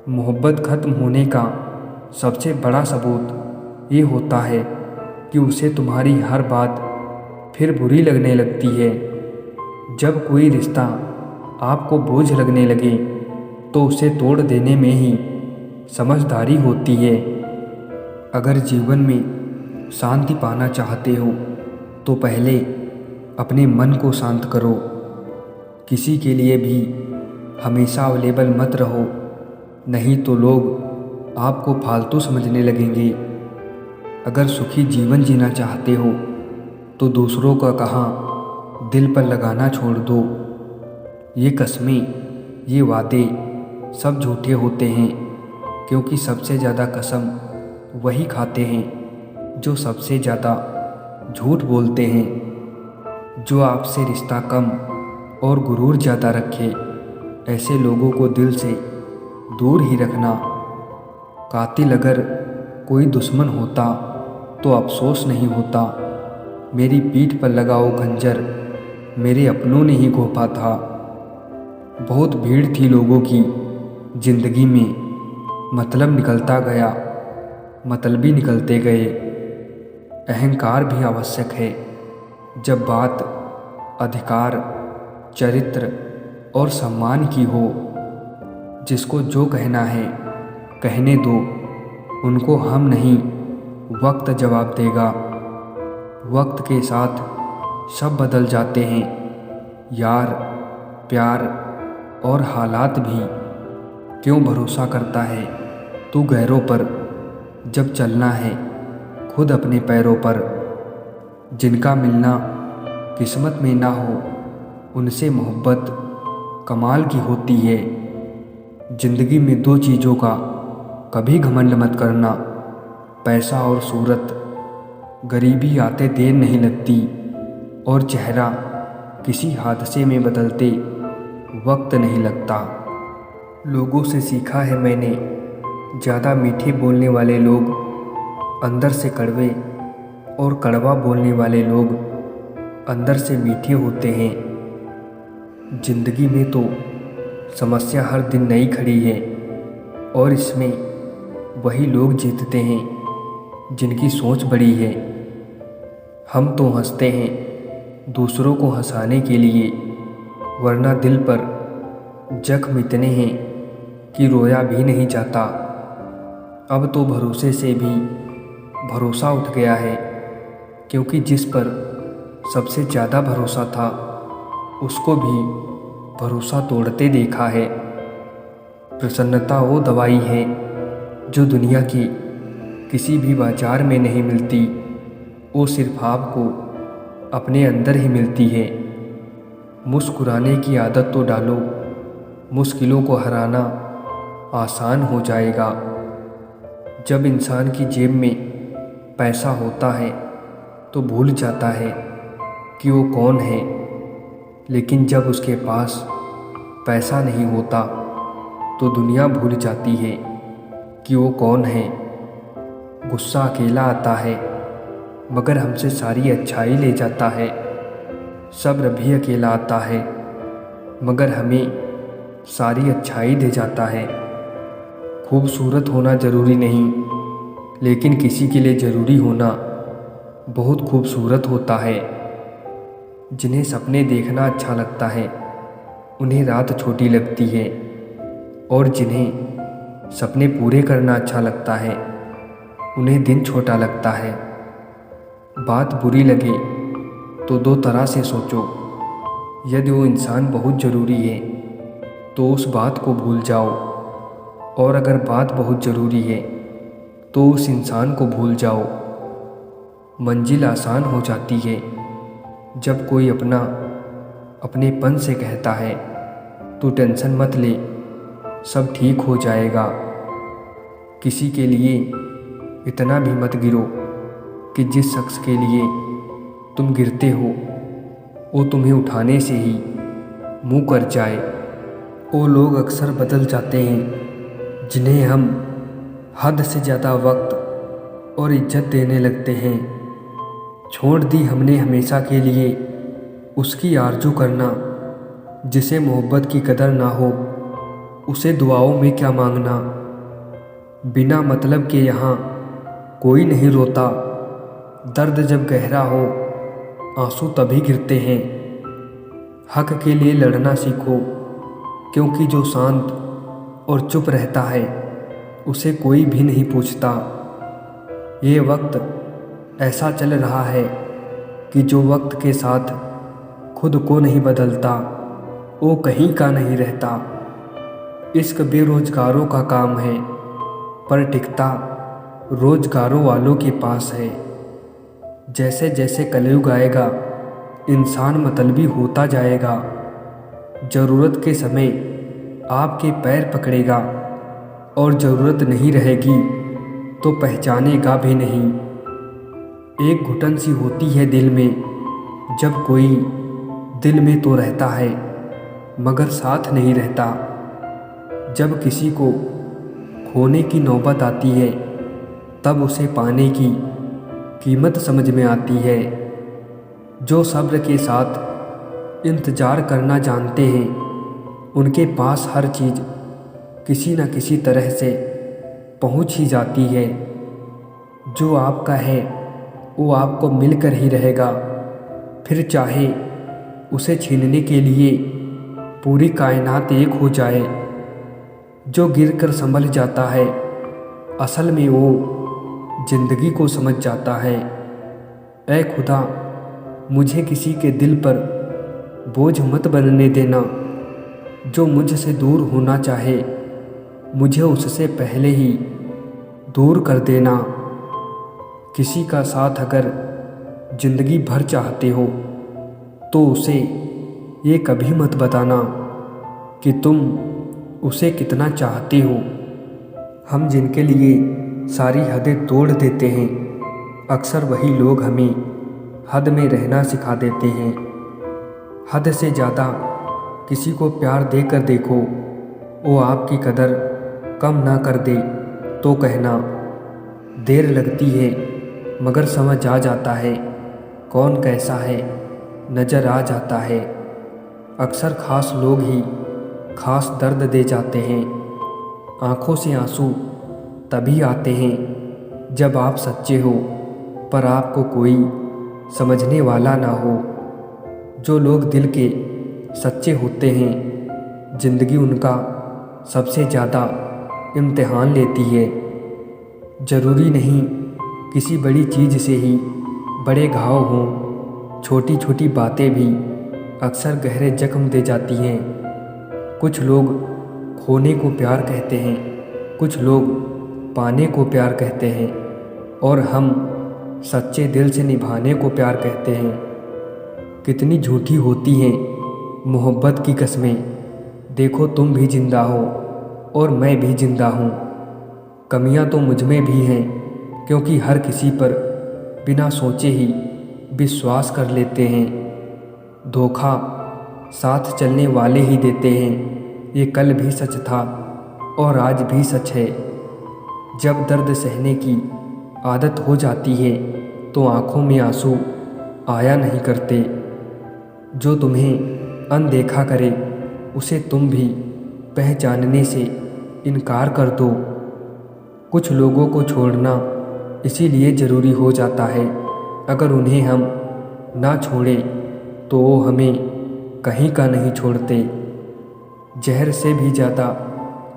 मोहब्बत ख़त्म होने का सबसे बड़ा सबूत ये होता है कि उसे तुम्हारी हर बात फिर बुरी लगने लगती है। जब कोई रिश्ता आपको बोझ लगने लगे तो उसे तोड़ देने में ही समझदारी होती है। अगर जीवन में शांति पाना चाहते हो तो पहले अपने मन को शांत करो। किसी के लिए भी हमेशा अवेलेबल मत रहो। नहीं तो लोग आपको फालतू समझने लगेंगे। अगर सुखी जीवन जीना चाहते हो तो दूसरों का कहा दिल पर लगाना छोड़ दो। ये कस्में, ये वादे सब झूठे होते हैं, क्योंकि सबसे ज़्यादा कसम वही खाते हैं जो सबसे ज़्यादा झूठ बोलते हैं। जो आपसे रिश्ता कम और गुरूर ज़्यादा रखे, ऐसे लोगों को दिल से दूर ही रखना। कातिल अगर कोई दुश्मन होता तो अफसोस नहीं होता। मेरी पीठ पर लगाओ खंजर, मेरे अपनों ने ही घोंपा था। बहुत भीड़ थी लोगों की जिंदगी में, मतलब निकलता गया, मतलबी निकलते गए। अहंकार भी आवश्यक है जब बात अधिकार, चरित्र और सम्मान की हो। जिसको जो कहना है कहने दो, उनको हम नहीं वक्त जवाब देगा। वक्त के साथ सब बदल जाते हैं, यार, प्यार और हालात भी। क्यों भरोसा करता है तू गैरों पर, जब चलना है खुद अपने पैरों पर। जिनका मिलना किस्मत में ना हो, उनसे मोहब्बत कमाल की होती है। जिंदगी में दो चीज़ों का कभी घमंड मत करना, पैसा और सूरत। गरीबी आते देर नहीं लगती और चेहरा किसी हादसे में बदलते वक्त नहीं लगता। लोगों से सीखा है मैंने, ज़्यादा मीठे बोलने वाले लोग अंदर से कड़वे और कड़वा बोलने वाले लोग अंदर से मीठे होते हैं। जिंदगी में तो समस्या हर दिन नई खड़ी है और इसमें वही लोग जीतते हैं जिनकी सोच बड़ी है। हम तो हंसते हैं दूसरों को हंसाने के लिए, वरना दिल पर जख्म इतने हैं कि रोया भी नहीं जाता। अब तो भरोसे से भी भरोसा उठ गया है, क्योंकि जिस पर सबसे ज़्यादा भरोसा था उसको भी भरोसा तोड़ते देखा है। प्रसन्नता वो दवाई है जो दुनिया की किसी भी बाजार में नहीं मिलती, वो सिर्फ आपको अपने अंदर ही मिलती है। मुस्कुराने की आदत तो डालो, मुश्किलों को हराना आसान हो जाएगा। जब इंसान की जेब में पैसा होता है तो भूल जाता है कि वो कौन है, लेकिन जब उसके पास पैसा नहीं होता तो दुनिया भूल जाती है कि वो कौन है। गुस्सा अकेला आता है मगर हमसे सारी अच्छाई ले जाता है। सब्र भी अकेला आता है मगर हमें सारी अच्छाई दे जाता है। खूबसूरत होना ज़रूरी नहीं, लेकिन किसी के लिए ज़रूरी होना बहुत खूबसूरत होता है। जिन्हें सपने देखना अच्छा लगता है उन्हें रात छोटी लगती है, और जिन्हें सपने पूरे करना अच्छा लगता है उन्हें दिन छोटा लगता है। बात बुरी लगे तो दो तरह से सोचो। यदि वो इंसान बहुत ज़रूरी है तो उस बात को भूल जाओ, और अगर बात बहुत ज़रूरी है तो उस इंसान को भूल जाओ। मंजिल आसान हो जाती है जब कोई अपनेपन से कहता है तू टेंशन मत ले, सब ठीक हो जाएगा। किसी के लिए इतना भी मत गिरो कि जिस शख्स के लिए तुम गिरते हो वो तुम्हें उठाने से ही मुँह कर जाए। वो लोग अक्सर बदल जाते हैं जिन्हें हम हद से ज़्यादा वक्त और इज्जत देने लगते हैं। छोड़ दी हमने हमेशा के लिए उसकी आरज़ू करना। जिसे मोहब्बत की कदर ना हो उसे दुआओं में क्या मांगना। बिना मतलब के यहाँ कोई नहीं रोता, दर्द जब गहरा हो आंसू तभी गिरते हैं। हक के लिए लड़ना सीखो, क्योंकि जो शांत और चुप रहता है उसे कोई भी नहीं पूछता। ये वक्त ऐसा चल रहा है कि जो वक्त के साथ खुद को नहीं बदलता वो कहीं का नहीं रहता। इश्क बेरोजगारों का काम है, पर टिकता रोजगारों वालों के पास है। जैसे जैसे कलयुग आएगा, इंसान मतलबी होता जाएगा। ज़रूरत के समय आपके पैर पकड़ेगा, और ज़रूरत नहीं रहेगी तो पहचानेगा भी नहीं। एक घुटन सी होती है दिल में, जब कोई दिल में तो रहता है मगर साथ नहीं रहता। जब किसी को खोने की नौबत आती है, तब उसे पाने की कीमत समझ में आती है। जो सब्र के साथ इंतज़ार करना जानते हैं, उनके पास हर चीज़ किसी न किसी तरह से पहुंच ही जाती है। जो आपका है वो आपको मिलकर ही रहेगा, फिर चाहे उसे छीनने के लिए पूरी कायनात एक हो जाए। जो गिरकर संभल जाता है, असल में वो जिंदगी को समझ जाता है। ऐ खुदा, मुझे किसी के दिल पर बोझ मत बनने देना। जो मुझसे दूर होना चाहे, मुझे उससे पहले ही दूर कर देना। किसी का साथ अगर जिंदगी भर चाहते हो, तो उसे ये कभी मत बताना कि तुम उसे कितना चाहते हो। हम जिनके लिए सारी हदें तोड़ देते हैं, अक्सर वही लोग हमें हद में रहना सिखा देते हैं। हद से ज़्यादा किसी को प्यार देकर देखो, वो आपकी कदर कम ना कर दे तो कहना। देर लगती है मगर समझ आ जाता है, कौन कैसा है नज़र आ जाता है। अक्सर ख़ास लोग ही ख़ास दर्द दे जाते हैं। आँखों से आंसू तभी आते हैं जब आप सच्चे हो, पर आपको कोई समझने वाला ना हो। जो लोग दिल के सच्चे होते हैं, ज़िंदगी उनका सबसे ज़्यादा इम्तिहान लेती है। ज़रूरी नहीं किसी बड़ी चीज़ से ही बड़े घाव हों, छोटी छोटी बातें भी अक्सर गहरे जख्म दे जाती हैं। कुछ लोग खोने को प्यार कहते हैं, कुछ लोग पाने को प्यार कहते हैं, और हम सच्चे दिल से निभाने को प्यार कहते हैं। कितनी झूठी होती हैं मोहब्बत की कस्में। देखो तुम भी जिंदा हो और मैं भी जिंदा हूँ। कमियाँ तो मुझ में भी हैं, क्योंकि हर किसी पर बिना सोचे ही विश्वास कर लेते हैं। धोखा साथ चलने वाले ही देते हैं, ये कल भी सच था और आज भी सच है। जब दर्द सहने की आदत हो जाती है, तो आँखों में आंसू आया नहीं करते। जो तुम्हें अनदेखा करे, उसे तुम भी पहचानने से इनकार कर दो। कुछ लोगों को छोड़ना इसीलिए ज़रूरी हो जाता है, अगर उन्हें हम ना छोड़ें तो वो हमें कहीं का नहीं छोड़ते। जहर से भी ज़्यादा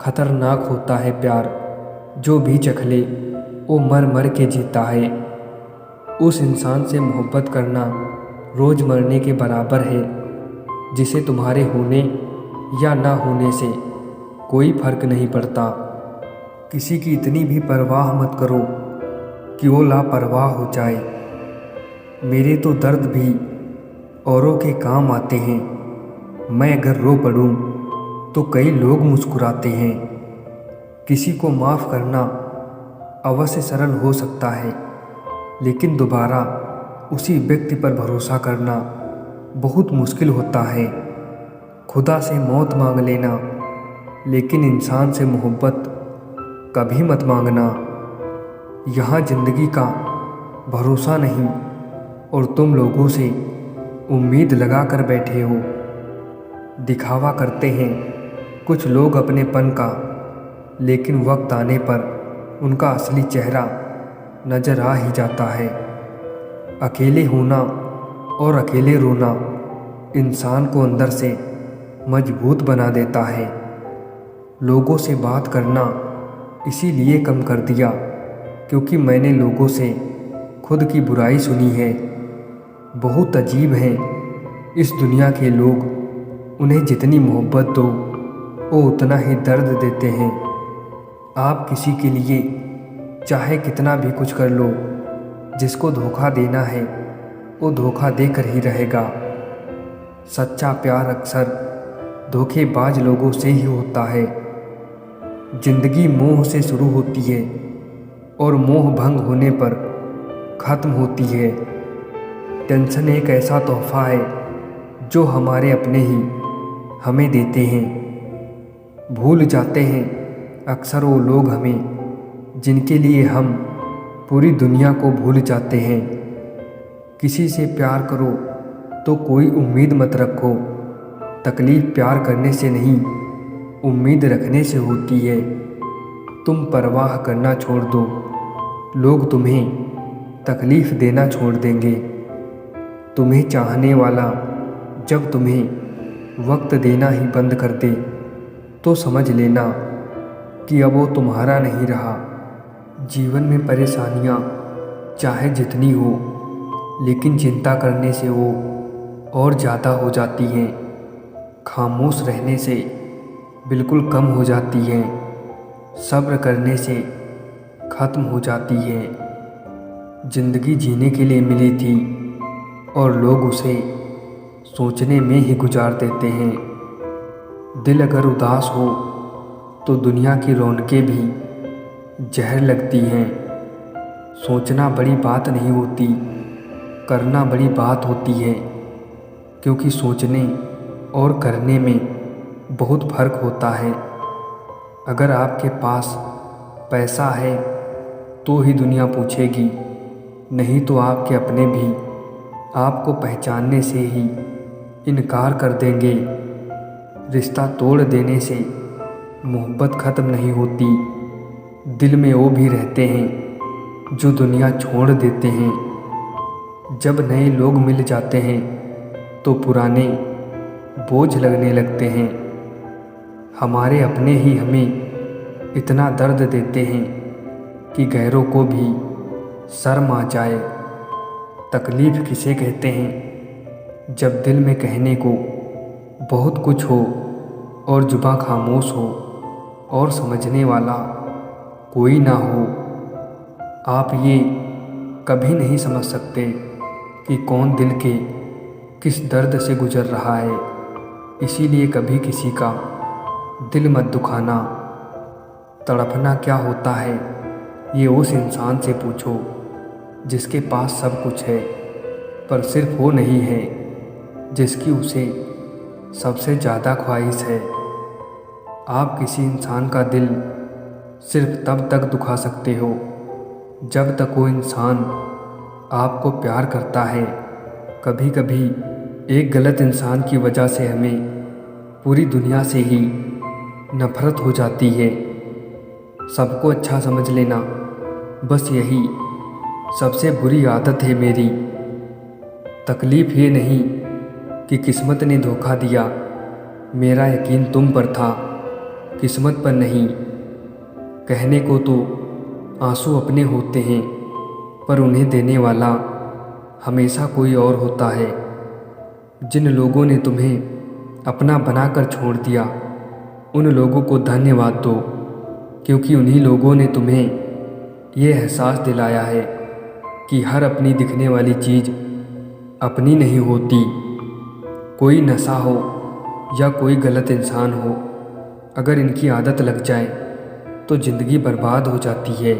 खतरनाक होता है प्यार, जो भी चख ले वो मर मर के जीता है। उस इंसान से मोहब्बत करना रोज़ मरने के बराबर है, जिसे तुम्हारे होने या ना होने से कोई फ़र्क नहीं पड़ता। किसी की इतनी भी परवाह मत करो कि वो लापरवाह हो जाए। मेरे तो दर्द भी औरों के काम आते हैं। मैं अगर रो पड़ूं तो कई लोग मुस्कुराते हैं। किसी को माफ़ करना अवश्य सरल हो सकता है, लेकिन दोबारा उसी व्यक्ति पर भरोसा करना बहुत मुश्किल होता है। खुदा से मौत मांग लेना, लेकिन इंसान से मोहब्बत कभी मत मांगना। यहाँ ज़िंदगी का भरोसा नहीं, और तुम लोगों से उम्मीद लगा कर बैठे हो। दिखावा करते हैं कुछ लोग अपनेपन का, लेकिन वक्त आने पर उनका असली चेहरा नज़र आ ही जाता है। अकेले होना और अकेले रोना इंसान को अंदर से मजबूत बना देता है। लोगों से बात करना इसीलिए कम कर दिया क्योंकि मैंने लोगों से खुद की बुराई सुनी है। बहुत अजीब हैं इस दुनिया के लोग, उन्हें जितनी मोहब्बत दो वो उतना ही दर्द देते हैं। आप किसी के लिए चाहे कितना भी कुछ कर लो, जिसको धोखा देना है वो धोखा देकर ही रहेगा। सच्चा प्यार अक्सर धोखेबाज लोगों से ही होता है। जिंदगी मोह से शुरू होती है और मोह भंग होने पर ख़त्म होती है। टेंशन एक ऐसा तोहफा है जो हमारे अपने ही हमें देते हैं। भूल जाते हैं अक्सर वो लोग हमें जिनके लिए हम पूरी दुनिया को भूल जाते हैं। किसी से प्यार करो तो कोई उम्मीद मत रखो। तकलीफ़ प्यार करने से नहीं, उम्मीद रखने से होती है। तुम परवाह करना छोड़ दो, लोग तुम्हें तकलीफ़ देना छोड़ देंगे। तुम्हें चाहने वाला जब तुम्हें वक्त देना ही बंद कर दे तो समझ लेना कि अब वो तुम्हारा नहीं रहा। जीवन में परेशानियाँ चाहे जितनी हो, लेकिन चिंता करने से वो और ज़्यादा हो जाती हैं। खामोश रहने से बिल्कुल कम हो जाती हैं। सब्र करने से ख़त्म हो जाती है। ज़िंदगी जीने के लिए मिली थी और लोग उसे सोचने में ही गुजार देते हैं। दिल अगर उदास हो तो दुनिया की रौनकें भी जहर लगती हैं। सोचना बड़ी बात नहीं होती, करना बड़ी बात होती है, क्योंकि सोचने और करने में बहुत फ़र्क होता है। अगर आपके पास पैसा है तो ही दुनिया पूछेगी, नहीं तो आपके अपने भी आपको पहचानने से ही इनकार कर देंगे। रिश्ता तोड़ देने से मोहब्बत ख़त्म नहीं होती। दिल में वो भी रहते हैं जो दुनिया छोड़ देते हैं। जब नए लोग मिल जाते हैं तो पुराने बोझ लगने लगते हैं। हमारे अपने ही हमें इतना दर्द देते हैं कि गैरों को भी शर्म आ जाए। तकलीफ़ किसे कहते हैं जब दिल में कहने को बहुत कुछ हो और जुबां खामोश हो और समझने वाला कोई ना हो। आप ये कभी नहीं समझ सकते कि कौन दिल के किस दर्द से गुजर रहा है। इसीलिए कभी किसी का दिल मत दुखाना। तड़पना क्या होता है ये उस इंसान से पूछो जिसके पास सब कुछ है, पर सिर्फ वो नहीं है जिसकी उसे सबसे ज़्यादा ख्वाहिश है। आप किसी इंसान का दिल सिर्फ तब तक दुखा सकते हो जब तक वो इंसान आपको प्यार करता है। कभी कभी एक गलत इंसान की वजह से हमें पूरी दुनिया से ही नफ़रत हो जाती है। सबको अच्छा समझ लेना, बस यही सबसे बुरी आदत है मेरी। तकलीफ़ ये नहीं कि किस्मत ने धोखा दिया, मेरा यकीन तुम पर था, किस्मत पर नहीं। कहने को तो आंसू अपने होते हैं, पर उन्हें देने वाला हमेशा कोई और होता है। जिन लोगों ने तुम्हें अपना बनाकर छोड़ दिया, उन लोगों को धन्यवाद दो, क्योंकि उन्हीं लोगों ने तुम्हें ये एहसास दिलाया है कि हर अपनी दिखने वाली चीज़ अपनी नहीं होती। कोई नशा हो या कोई गलत इंसान हो, अगर इनकी आदत लग जाए तो ज़िंदगी बर्बाद हो जाती है।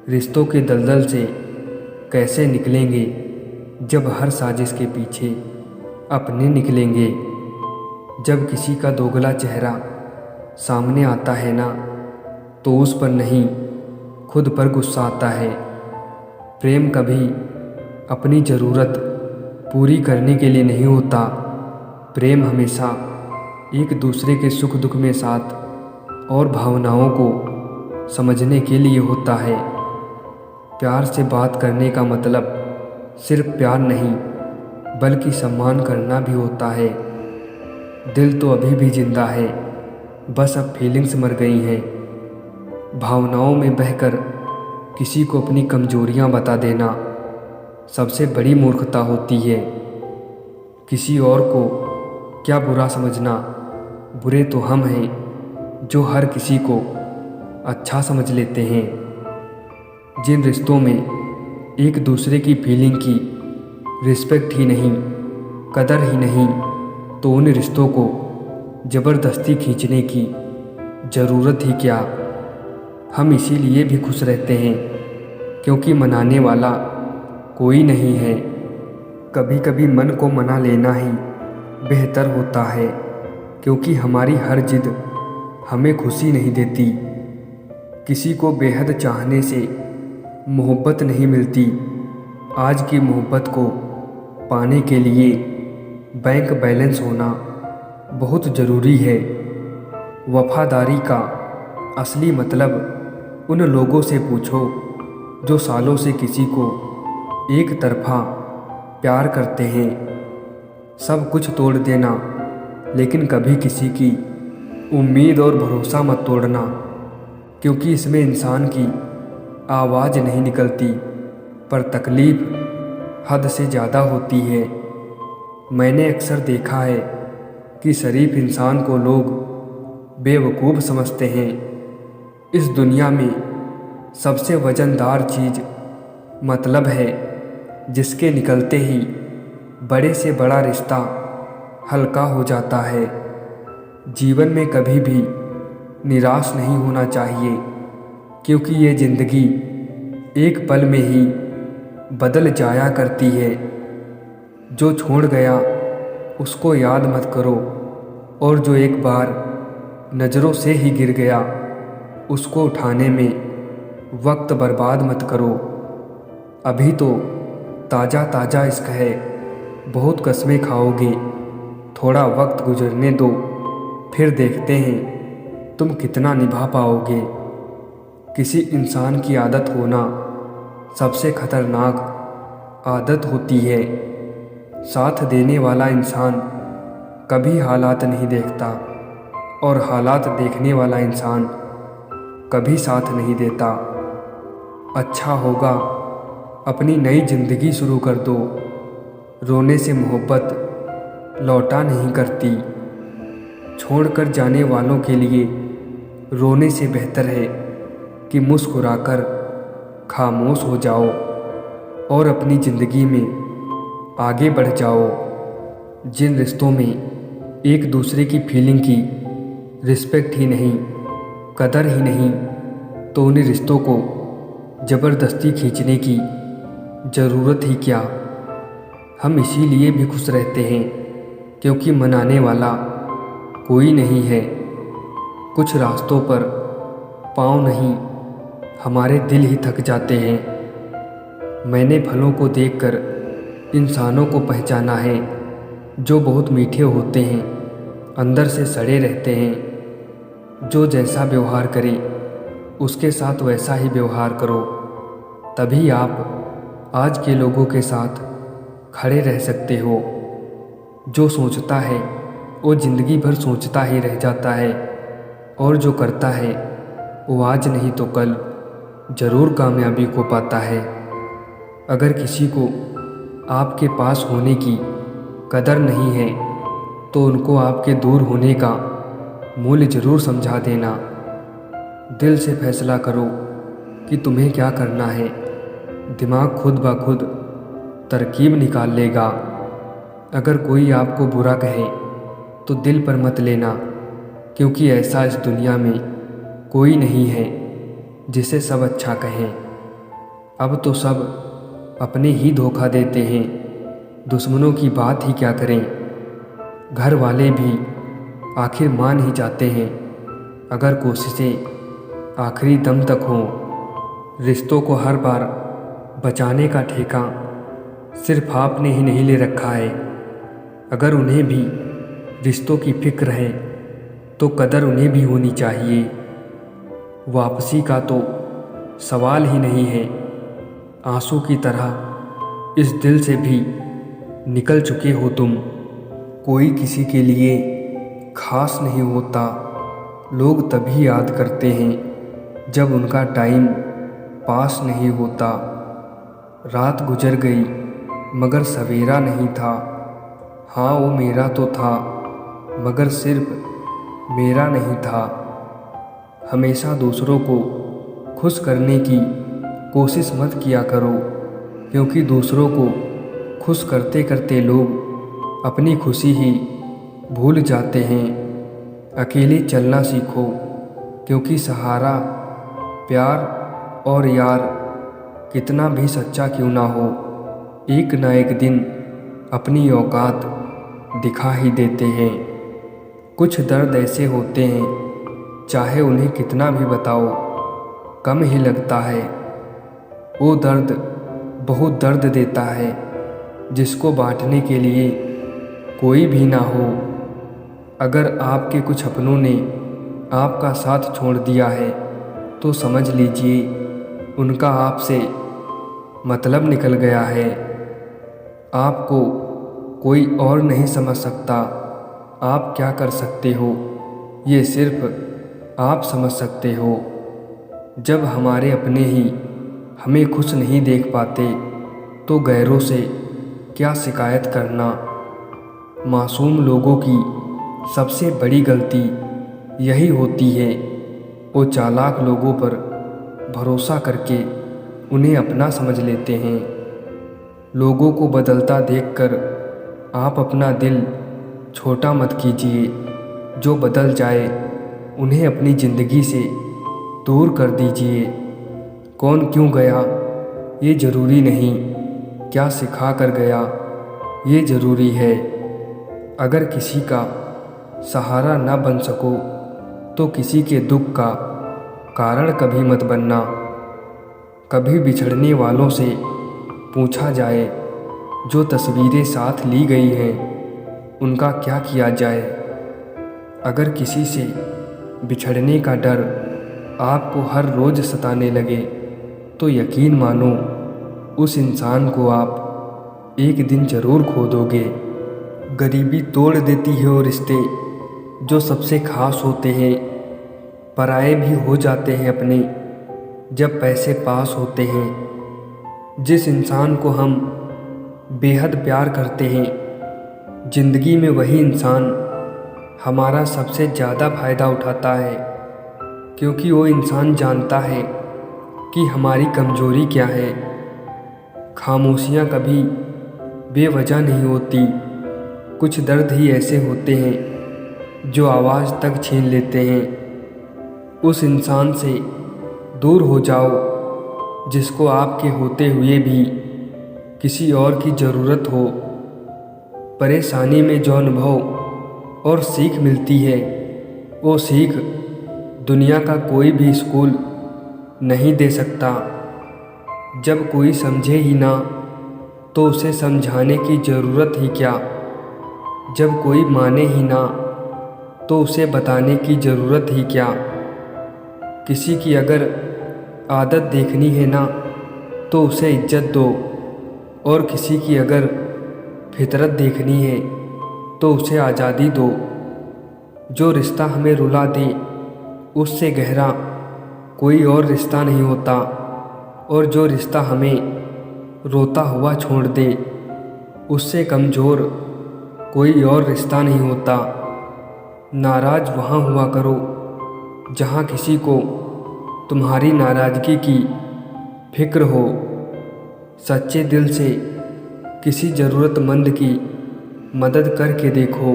रिश्तों के दलदल से कैसे निकलेंगे जब हर साजिश के पीछे अपने निकलेंगे। जब किसी का दोगला चेहरा सामने आता है ना, तो उस पर नहीं खुद पर गुस्सा आता है। प्रेम कभी अपनी ज़रूरत पूरी करने के लिए नहीं होता। प्रेम हमेशा एक दूसरे के सुख दुख में साथ और भावनाओं को समझने के लिए होता है। प्यार से बात करने का मतलब सिर्फ प्यार नहीं, बल्कि सम्मान करना भी होता है। दिल तो अभी भी जिंदा है, बस अब फीलिंग्स मर गई हैं। भावनाओं में बहकर किसी को अपनी कमजोरियां बता देना सबसे बड़ी मूर्खता होती है। किसी और को क्या बुरा समझना बुरे तो हम हैं जो हर किसी को अच्छा समझ लेते हैं। जिन रिश्तों में एक दूसरे की फीलिंग की रिस्पेक्ट ही नहीं, कदर ही नहीं, तो उन रिश्तों को ज़बरदस्ती खींचने की ज़रूरत ही क्या। हम इसीलिए भी खुश रहते हैं क्योंकि मनाने वाला कोई नहीं है। कभी कभी मन को मना लेना ही बेहतर होता है क्योंकि हमारी हर जिद हमें खुशी नहीं देती। किसी को बेहद चाहने से मोहब्बत नहीं मिलती। आज की मोहब्बत को पाने के लिए बैंक बैलेंस होना बहुत ज़रूरी है। वफादारी का असली मतलब उन लोगों से पूछो जो सालों से किसी को एक तरफा प्यार करते हैं। सब कुछ तोड़ देना, लेकिन कभी किसी की उम्मीद और भरोसा मत तोड़ना, क्योंकि इसमें इंसान की आवाज़ नहीं निकलती पर तकलीफ़ हद से ज़्यादा होती है। मैंने अक्सर देखा है कि शरीफ इंसान को लोग बेवकूफ़ समझते हैं। इस दुनिया में सबसे वज़नदार चीज़ मतलब है, जिसके निकलते ही बड़े से बड़ा रिश्ता हल्का हो जाता है। जीवन में कभी भी निराश नहीं होना चाहिए क्योंकि ये ज़िंदगी एक पल में ही बदल जाया करती है। जो छोड़ गया उसको याद मत करो, और जो एक बार नज़रों से ही गिर गया उसको उठाने में वक्त बर्बाद मत करो। अभी तो ताज़ा ताज़ा इश्क है, बहुत कस्में खाओगे। थोड़ा वक्त गुजरने दो, फिर देखते हैं तुम कितना निभा पाओगे। किसी इंसान की आदत होना सबसे खतरनाक आदत होती है। साथ देने वाला इंसान कभी हालात नहीं देखता और हालात देखने वाला इंसान कभी साथ नहीं देता। अच्छा होगा अपनी नई ज़िंदगी शुरू कर दो। रोने से मोहब्बत लौटा नहीं करती। छोड़कर जाने वालों के लिए रोने से बेहतर है कि मुस्कुराकर खामोश हो जाओ और अपनी ज़िंदगी में आगे बढ़ जाओ। जिन रिश्तों में एक दूसरे की फीलिंग की रिस्पेक्ट ही नहीं, कदर ही नहीं, तो उन रिश्तों को ज़बरदस्ती खींचने की ज़रूरत ही क्या। हम इसीलिए भी खुश रहते हैं क्योंकि मनाने वाला कोई नहीं है। कुछ रास्तों पर पाँव नहीं, हमारे दिल ही थक जाते हैं। मैंने फलों को देखकर इंसानों को पहचाना है जो बहुत मीठे होते हैं, अंदर से सड़े रहते हैं। जो जैसा व्यवहार करे उसके साथ वैसा ही व्यवहार करो, तभी आप आज के लोगों के साथ खड़े रह सकते हो। जो सोचता है वो ज़िंदगी भर सोचता ही रह जाता है, और जो करता है वो आज नहीं तो कल ज़रूर कामयाबी को पाता है। अगर किसी को आपके पास होने की कदर नहीं है तो उनको आपके दूर होने का मूल्य ज़रूर समझा देना। दिल से फैसला करो कि तुम्हें क्या करना है। दिमाग खुद ब खुद तरकीब निकाल लेगा। अगर कोई आपको बुरा कहे तो दिल पर मत लेना, क्योंकि ऐसा इस दुनिया में कोई नहीं है जिसे सब अच्छा कहें। अब तो सब अपने ही धोखा देते हैं, दुश्मनों की बात ही क्या करें। घर वाले भी आखिर मान ही जाते हैं अगर कोशिशें आखिरी दम तक हों। रिश्तों को हर बार बचाने का ठेका सिर्फ आपने ही नहीं ले रखा है। अगर उन्हें भी रिश्तों की फिक्र है तो कदर उन्हें भी होनी चाहिए। वापसी का तो सवाल ही नहीं है। आंसू की तरह इस दिल से भी निकल चुके हो तुम। कोई किसी के लिए खास नहीं होता, लोग तभी याद करते हैं जब उनका टाइम पास नहीं होता। रात गुजर गई मगर सवेरा नहीं था। हाँ वो मेरा तो था, मगर सिर्फ मेरा नहीं था। हमेशा दूसरों को खुश करने की कोशिश मत किया करो, क्योंकि दूसरों को खुश करते करते लोग अपनी खुशी ही भूल जाते हैं। अकेले चलना सीखो, क्योंकि सहारा, प्यार और यार कितना भी सच्चा क्यों ना हो, एक ना एक दिन अपनी औकात दिखा ही देते हैं। कुछ दर्द ऐसे होते हैं, चाहे उन्हें कितना भी बताओ कम ही लगता है। वो दर्द बहुत दर्द देता है, जिसको बांटने के लिए कोई भी ना हो। अगर आपके कुछ अपनों ने आपका साथ छोड़ दिया है, तो समझ लीजिए उनका आपसे मतलब निकल गया है। आपको कोई और नहीं समझ सकता। आप क्या कर सकते हो, ये सिर्फ आप समझ सकते हो। जब हमारे अपने ही हमें खुश नहीं देख पाते, तो गैरों से क्या शिकायत करना। मासूम लोगों की सबसे बड़ी गलती यही होती है, वो चालाक लोगों पर भरोसा करके उन्हें अपना समझ लेते हैं। लोगों को बदलता देखकर आप अपना दिल छोटा मत कीजिए। जो बदल जाए उन्हें अपनी ज़िंदगी से दूर कर दीजिए। कौन क्यों गया ये ज़रूरी नहीं, क्या सिखा कर गया ये ज़रूरी है। अगर किसी का सहारा न बन सको, तो किसी के दुख का कारण कभी मत बनना। कभी बिछड़ने वालों से पूछा जाए, जो तस्वीरें साथ ली गई हैं उनका क्या किया जाए। अगर किसी से बिछड़ने का डर आपको हर रोज़ सताने लगे, तो यकीन मानो उस इंसान को आप एक दिन ज़रूर खो दोगे। गरीबी तोड़ देती है वो रिश्ते जो सबसे खास होते हैं। पराए भी हो जाते हैं अपने जब पैसे पास होते हैं। जिस इंसान को हम बेहद प्यार करते हैं, ज़िंदगी में वही इंसान हमारा सबसे ज़्यादा फ़ायदा उठाता है, क्योंकि वो इंसान जानता है कि हमारी कमज़ोरी क्या है। खामोशियाँ कभी बेवजह नहीं होती। कुछ दर्द ही ऐसे होते हैं जो आवाज़ तक छीन लेते हैं। उस इंसान से दूर हो जाओ जिसको आपके होते हुए भी किसी और की ज़रूरत हो। परेशानी में जो अनुभव और सीख मिलती है, वो सीख दुनिया का कोई भी स्कूल नहीं दे सकता। जब कोई समझे ही ना, तो उसे समझाने की ज़रूरत ही क्या। जब कोई माने ही ना, तो उसे बताने की ज़रूरत ही क्या। किसी की अगर आदत देखनी है ना, तो उसे इज्जत दो, और किसी की अगर फितरत देखनी है तो उसे आज़ादी दो। जो रिश्ता हमें रुला दे, उससे गहरा कोई और रिश्ता नहीं होता, और जो रिश्ता हमें रोता हुआ छोड़ दे, उससे कमज़ोर कोई और रिश्ता नहीं होता। नाराज़ वहाँ हुआ करो जहाँ किसी को तुम्हारी नाराज़गी की फिक्र हो। सच्चे दिल से किसी ज़रूरतमंद की मदद करके देखो।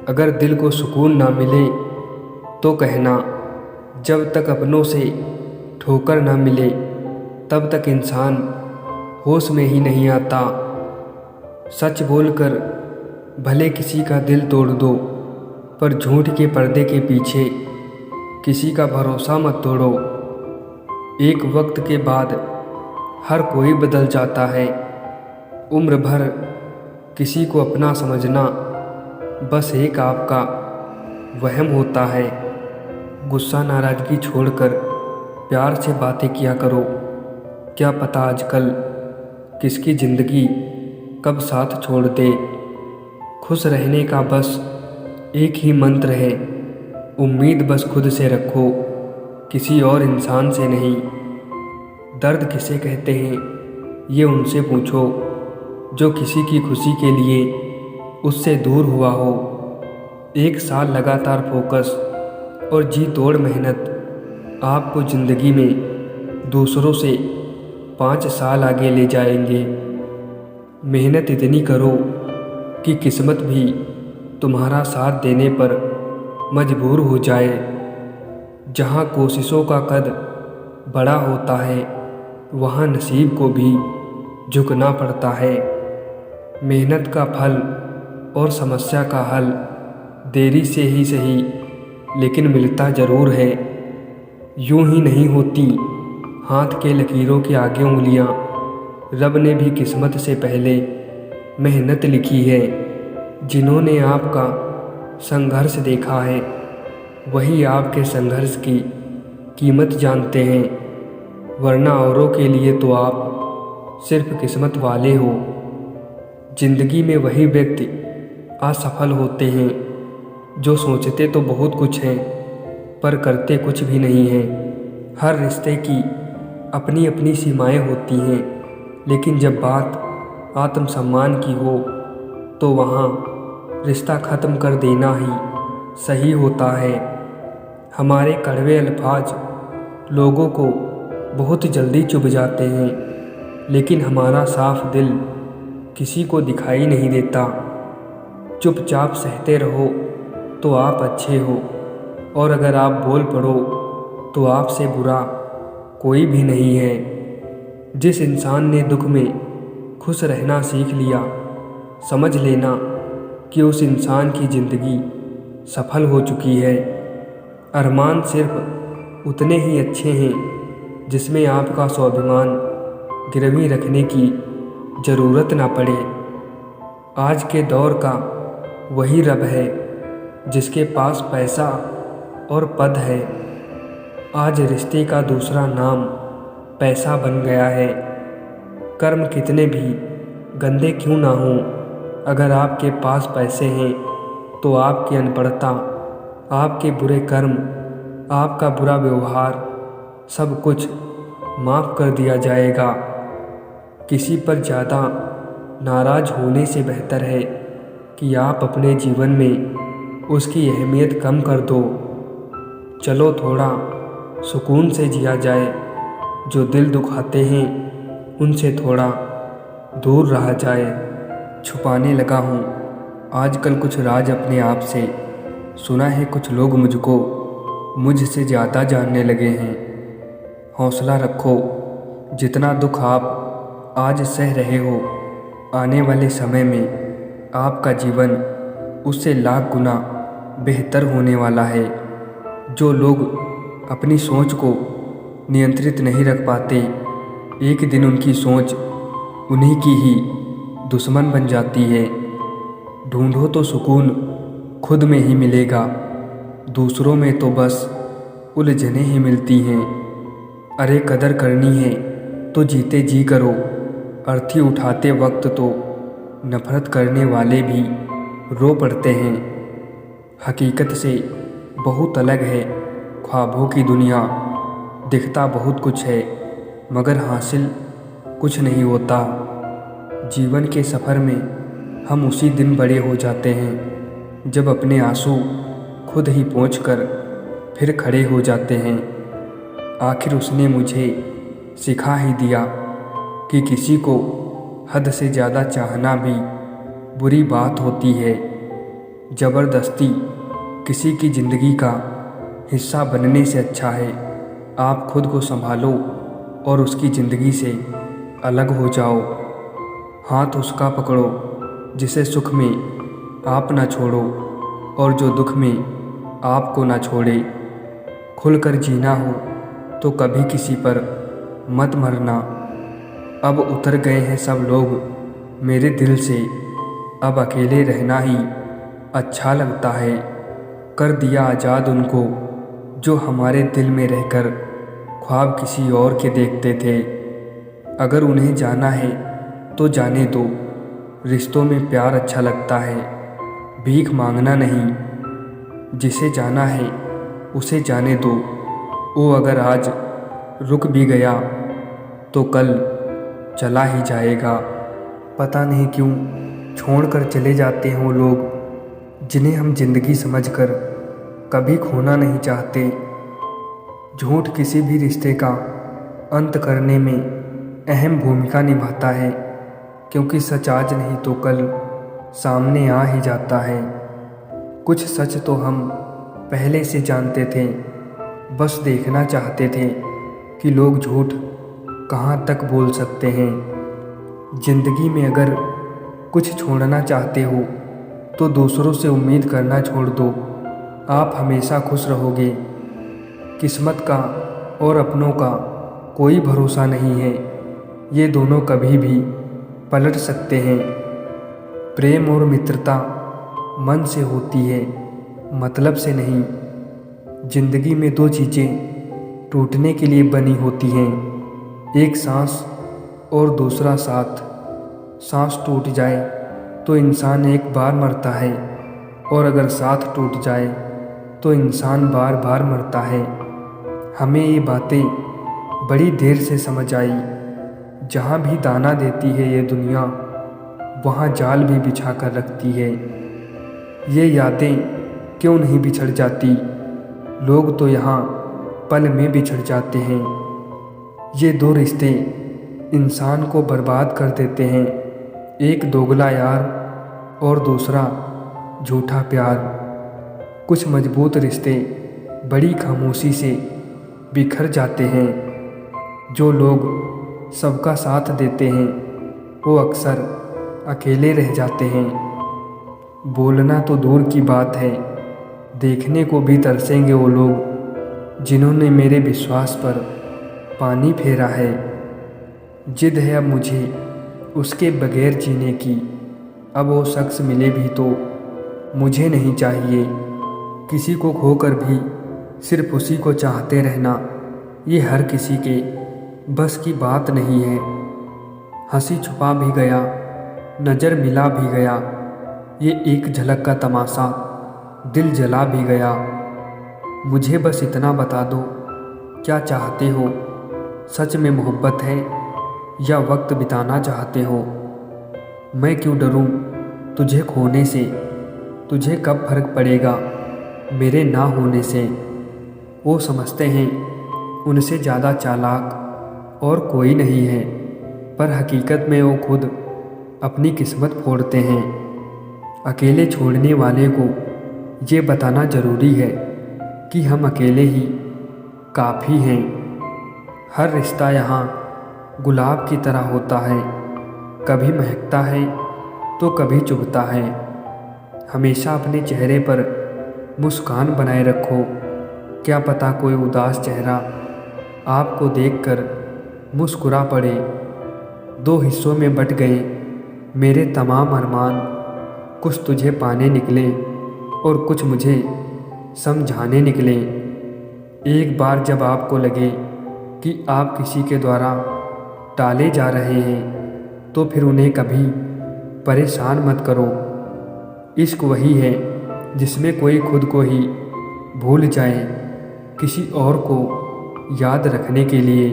अगर दिल को सुकून ना मिले, तो कहना, जब तक अपनों से ठोकर ना मिले तब तक इंसान होश में ही नहीं आता। सच बोलकर भले किसी का दिल तोड़ दो, पर झूठ के पर्दे के पीछे किसी का भरोसा मत तोड़ो। एक वक्त के बाद हर कोई बदल जाता है। उम्र भर किसी को अपना समझना बस एक आपका वहम होता है। गुस्सा नाराज़गी छोड़कर प्यार से बातें किया करो। क्या पता आजकल किसकी ज़िंदगी कब साथ छोड़ दे। खुश रहने का बस एक ही मंत्र है, उम्मीद बस खुद से रखो, किसी और इंसान से नहीं। दर्द किसे कहते हैं ये उनसे पूछो जो किसी की खुशी के लिए उससे दूर हुआ हो। 1 साल लगातार फोकस और जी तोड़ मेहनत आपको ज़िंदगी में दूसरों से 5 साल आगे ले जाएंगे। मेहनत इतनी करो कि किस्मत भी तुम्हारा साथ देने पर मजबूर हो जाए। जहाँ कोशिशों का कद बड़ा होता है वहाँ नसीब को भी झुकना पड़ता है। मेहनत का फल और समस्या का हल देरी से ही सही लेकिन मिलता ज़रूर है। यूं ही नहीं होती हाथ के लकीरों के आगे उंगलियां। रब ने भी किस्मत से पहले मेहनत लिखी है। जिन्होंने आपका संघर्ष देखा है वही आपके संघर्ष की कीमत जानते हैं, वरना औरों के लिए तो आप सिर्फ किस्मत वाले हो। जिंदगी में वही व्यक्ति असफल होते हैं जो सोचते तो बहुत कुछ हैं पर करते कुछ भी नहीं हैं। हर रिश्ते की अपनी अपनी सीमाएं होती हैं, लेकिन जब बात आत्मसम्मान की हो तो वहाँ रिश्ता ख़त्म कर देना ही सही होता है। हमारे कड़वे अल्फाज लोगों को बहुत जल्दी चुभ जाते हैं, लेकिन हमारा साफ दिल किसी को दिखाई नहीं देता। चुपचाप सहते रहो तो आप अच्छे हो, और अगर आप बोल पड़ो तो आपसे बुरा कोई भी नहीं है। जिस इंसान ने दुख में खुश रहना सीख लिया, समझ लेना कि उस इंसान की ज़िंदगी सफल हो चुकी है। अरमान सिर्फ उतने ही अच्छे हैं जिसमें आपका स्वाभिमान गिरवी रखने की ज़रूरत ना पड़े। आज के दौर का वही रब है जिसके पास पैसा और पद है। आज रिश्ते का दूसरा नाम पैसा बन गया है। कर्म कितने भी गंदे क्यों ना हों, अगर आपके पास पैसे हैं तो आपकी अनपढ़ता, आपके बुरे कर्म, आपका बुरा व्यवहार सब कुछ माफ़ कर दिया जाएगा। किसी पर ज़्यादा नाराज़ होने से बेहतर है कि आप अपने जीवन में उसकी अहमियत कम कर दो। चलो थोड़ा सुकून से जिया जाए, जो दिल दुखाते हैं उनसे थोड़ा दूर रहा जाए। छुपाने लगा हूँ आजकल कुछ राज अपने आप से, सुना है कुछ लोग मुझको मुझसे ज़्यादा जानने लगे हैं। हौसला रखो, जितना दुख आप आज सह रहे हो, आने वाले समय में आपका जीवन उससे लाख गुना बेहतर होने वाला है। जो लोग अपनी सोच को नियंत्रित नहीं रख पाते, एक दिन उनकी सोच उन्हीं की ही दुश्मन बन जाती है। ढूंढो तो सुकून खुद में ही मिलेगा, दूसरों में तो बस उलझने ही मिलती हैं। अरे कदर करनी है तो जीते जी करो, अर्थी उठाते वक्त तो नफरत करने वाले भी रो पड़ते हैं। हकीकत से बहुत अलग है ख्वाबों की दुनिया, दिखता बहुत कुछ है मगर हासिल कुछ नहीं होता। जीवन के सफ़र में हम उसी दिन बड़े हो जाते हैं जब अपने आंसू खुद ही पोंछकर फिर खड़े हो जाते हैं। आखिर उसने मुझे सिखा ही दिया कि किसी को हद से ज़्यादा चाहना भी बुरी बात होती है। ज़बरदस्ती किसी की ज़िंदगी का हिस्सा बनने से अच्छा है आप खुद को संभालो और उसकी ज़िंदगी से अलग हो जाओ। हाथ उसका पकड़ो जिसे सुख में आप ना छोड़ो और जो दुख में आपको ना छोड़े। खुलकर जीना हो तो कभी किसी पर मत मरना। अब उतर गए हैं सब लोग मेरे दिल से, अब अकेले रहना ही अच्छा लगता है। कर दिया आज़ाद उनको जो हमारे दिल में रहकर ख्वाब किसी और के देखते थे। अगर उन्हें जाना है तो जाने दो, रिश्तों में प्यार अच्छा लगता है, भीख मांगना नहीं। जिसे जाना है उसे जाने दो, वो अगर आज रुक भी गया तो कल चला ही जाएगा। पता नहीं क्यों छोड़कर चले जाते हैं वो लोग जिन्हें हम जिंदगी समझकर कभी खोना नहीं चाहते। झूठ किसी भी रिश्ते का अंत करने में अहम भूमिका निभाता है, क्योंकि सच आज नहीं तो कल सामने आ ही जाता है। कुछ सच तो हम पहले से जानते थे, बस देखना चाहते थे कि लोग झूठ कहाँ तक बोल सकते हैं। जिंदगी में अगर कुछ छोड़ना चाहते हो तो दूसरों से उम्मीद करना छोड़ दो, आप हमेशा खुश रहोगे। किस्मत का और अपनों का कोई भरोसा नहीं है, ये दोनों कभी भी पलट सकते हैं। प्रेम और मित्रता मन से होती है, मतलब से नहीं। जिंदगी में दो चीज़ें टूटने के लिए बनी होती हैं, एक सांस और दूसरा साथ। सांस टूट जाए तो इंसान एक बार मरता है, और अगर साथ टूट जाए तो इंसान बार बार मरता है। हमें ये बातें बड़ी देर से समझ आई। जहाँ भी दाना देती है ये दुनिया, वहाँ जाल भी बिछा कर रखती है। ये यादें क्यों नहीं बिछड़ जाती, लोग तो यहाँ पल में बिछड़ जाते हैं। ये दो रिश्ते इंसान को बर्बाद कर देते हैं, एक दोगला यार और दूसरा झूठा प्यार। कुछ मजबूत रिश्ते बड़ी खामोशी से बिखर जाते हैं। जो लोग सबका साथ देते हैं वो अक्सर अकेले रह जाते हैं। बोलना तो दूर की बात है, देखने को भी तरसेंगे वो लोग जिन्होंने मेरे विश्वास पर पानी फेरा है। जिद है अब मुझे उसके बगैर जीने की, अब वो शख्स मिले भी तो मुझे नहीं चाहिए। किसी को खोकर भी सिर्फ उसी को चाहते रहना, ये हर किसी के बस की बात नहीं है। हंसी छुपा भी गया, नज़र मिला भी गया, ये एक झलक का तमाशा दिल जला भी गया। मुझे बस इतना बता दो, क्या चाहते हो? सच में मोहब्बत है या वक्त बिताना चाहते हो? मैं क्यों डरूं तुझे खोने से, तुझे कब फर्क पड़ेगा मेरे ना होने से। वो समझते हैं उनसे ज़्यादा चालाक और कोई नहीं है, पर हकीकत में वो खुद अपनी किस्मत फोड़ते हैं। अकेले छोड़ने वाले को ये बताना ज़रूरी है कि हम अकेले ही काफ़ी हैं। हर रिश्ता यहाँ गुलाब की तरह होता है, कभी महकता है तो कभी चुभता है। हमेशा अपने चेहरे पर मुस्कान बनाए रखो, क्या पता कोई उदास चेहरा आपको देखकर मुस्कुरा पड़े। दो हिस्सों में बट गए मेरे तमाम अरमान, कुछ तुझे पाने निकले और कुछ मुझे समझाने निकले। एक बार जब आपको लगे कि आप किसी के द्वारा टाले जा रहे हैं, तो फिर उन्हें कभी परेशान मत करो। इश्क वही है जिसमें कोई खुद को ही भूल जाए किसी और को याद रखने के लिए।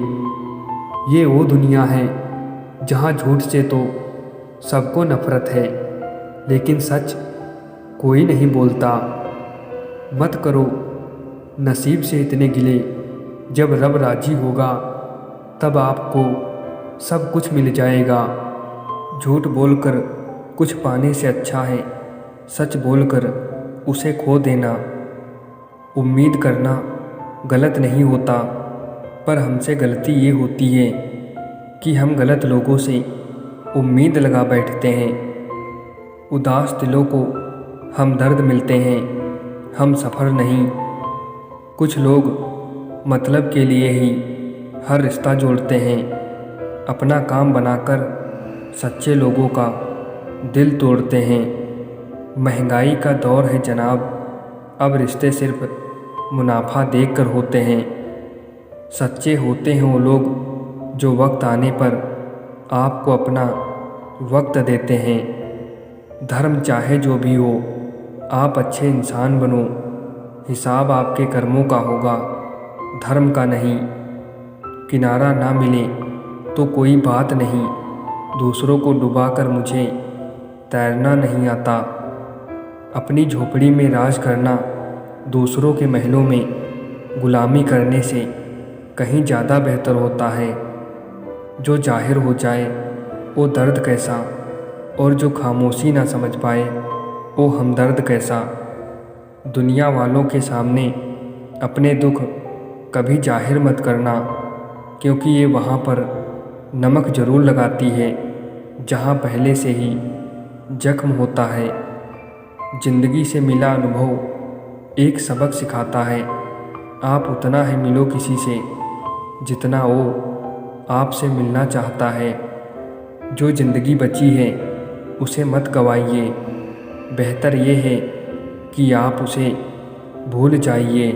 ये वो दुनिया है जहाँ झूठ से तो सबको नफरत है, लेकिन सच कोई नहीं बोलता। मत करो नसीब से इतने गिले, जब रब राजी होगा तब आपको सब कुछ मिल जाएगा। झूठ बोलकर कुछ पाने से अच्छा है सच बोलकर उसे खो देना। उम्मीद करना गलत नहीं होता, पर हमसे गलती ये होती है कि हम गलत लोगों से उम्मीद लगा बैठते हैं। उदास दिलों को हमदर्द मिलते हैं, हम सफ़र नहीं। कुछ लोग मतलब के लिए ही हर रिश्ता जोड़ते हैं, अपना काम बनाकर सच्चे लोगों का दिल तोड़ते हैं। महंगाई का दौर है जनाब, अब रिश्ते सिर्फ मुनाफा देखकर होते हैं। सच्चे होते हैं वो लोग जो वक्त आने पर आपको अपना वक्त देते हैं। धर्म चाहे जो भी हो, आप अच्छे इंसान बनो, हिसाब आपके कर्मों का होगा, धर्म का नहीं। किनारा ना मिले तो कोई बात नहीं, दूसरों को डुबाकर मुझे तैरना नहीं आता। अपनी झोपड़ी में राज करना दूसरों के महलों में गुलामी करने से कहीं ज़्यादा बेहतर होता है। जो जाहिर हो जाए वो दर्द कैसा, और जो खामोशी ना समझ पाए वो हमदर्द कैसा। दुनिया वालों के सामने अपने दुख कभी जाहिर मत करना, क्योंकि ये वहाँ पर नमक ज़रूर लगाती है जहाँ पहले से ही जख्म होता है। ज़िंदगी से मिला अनुभव एक सबक सिखाता है। आप उतना ही मिलो किसी से जितना वो आपसे मिलना चाहता है। जो ज़िंदगी बची है उसे मत गवाइए, बेहतर ये है कि आप उसे भूल जाइए।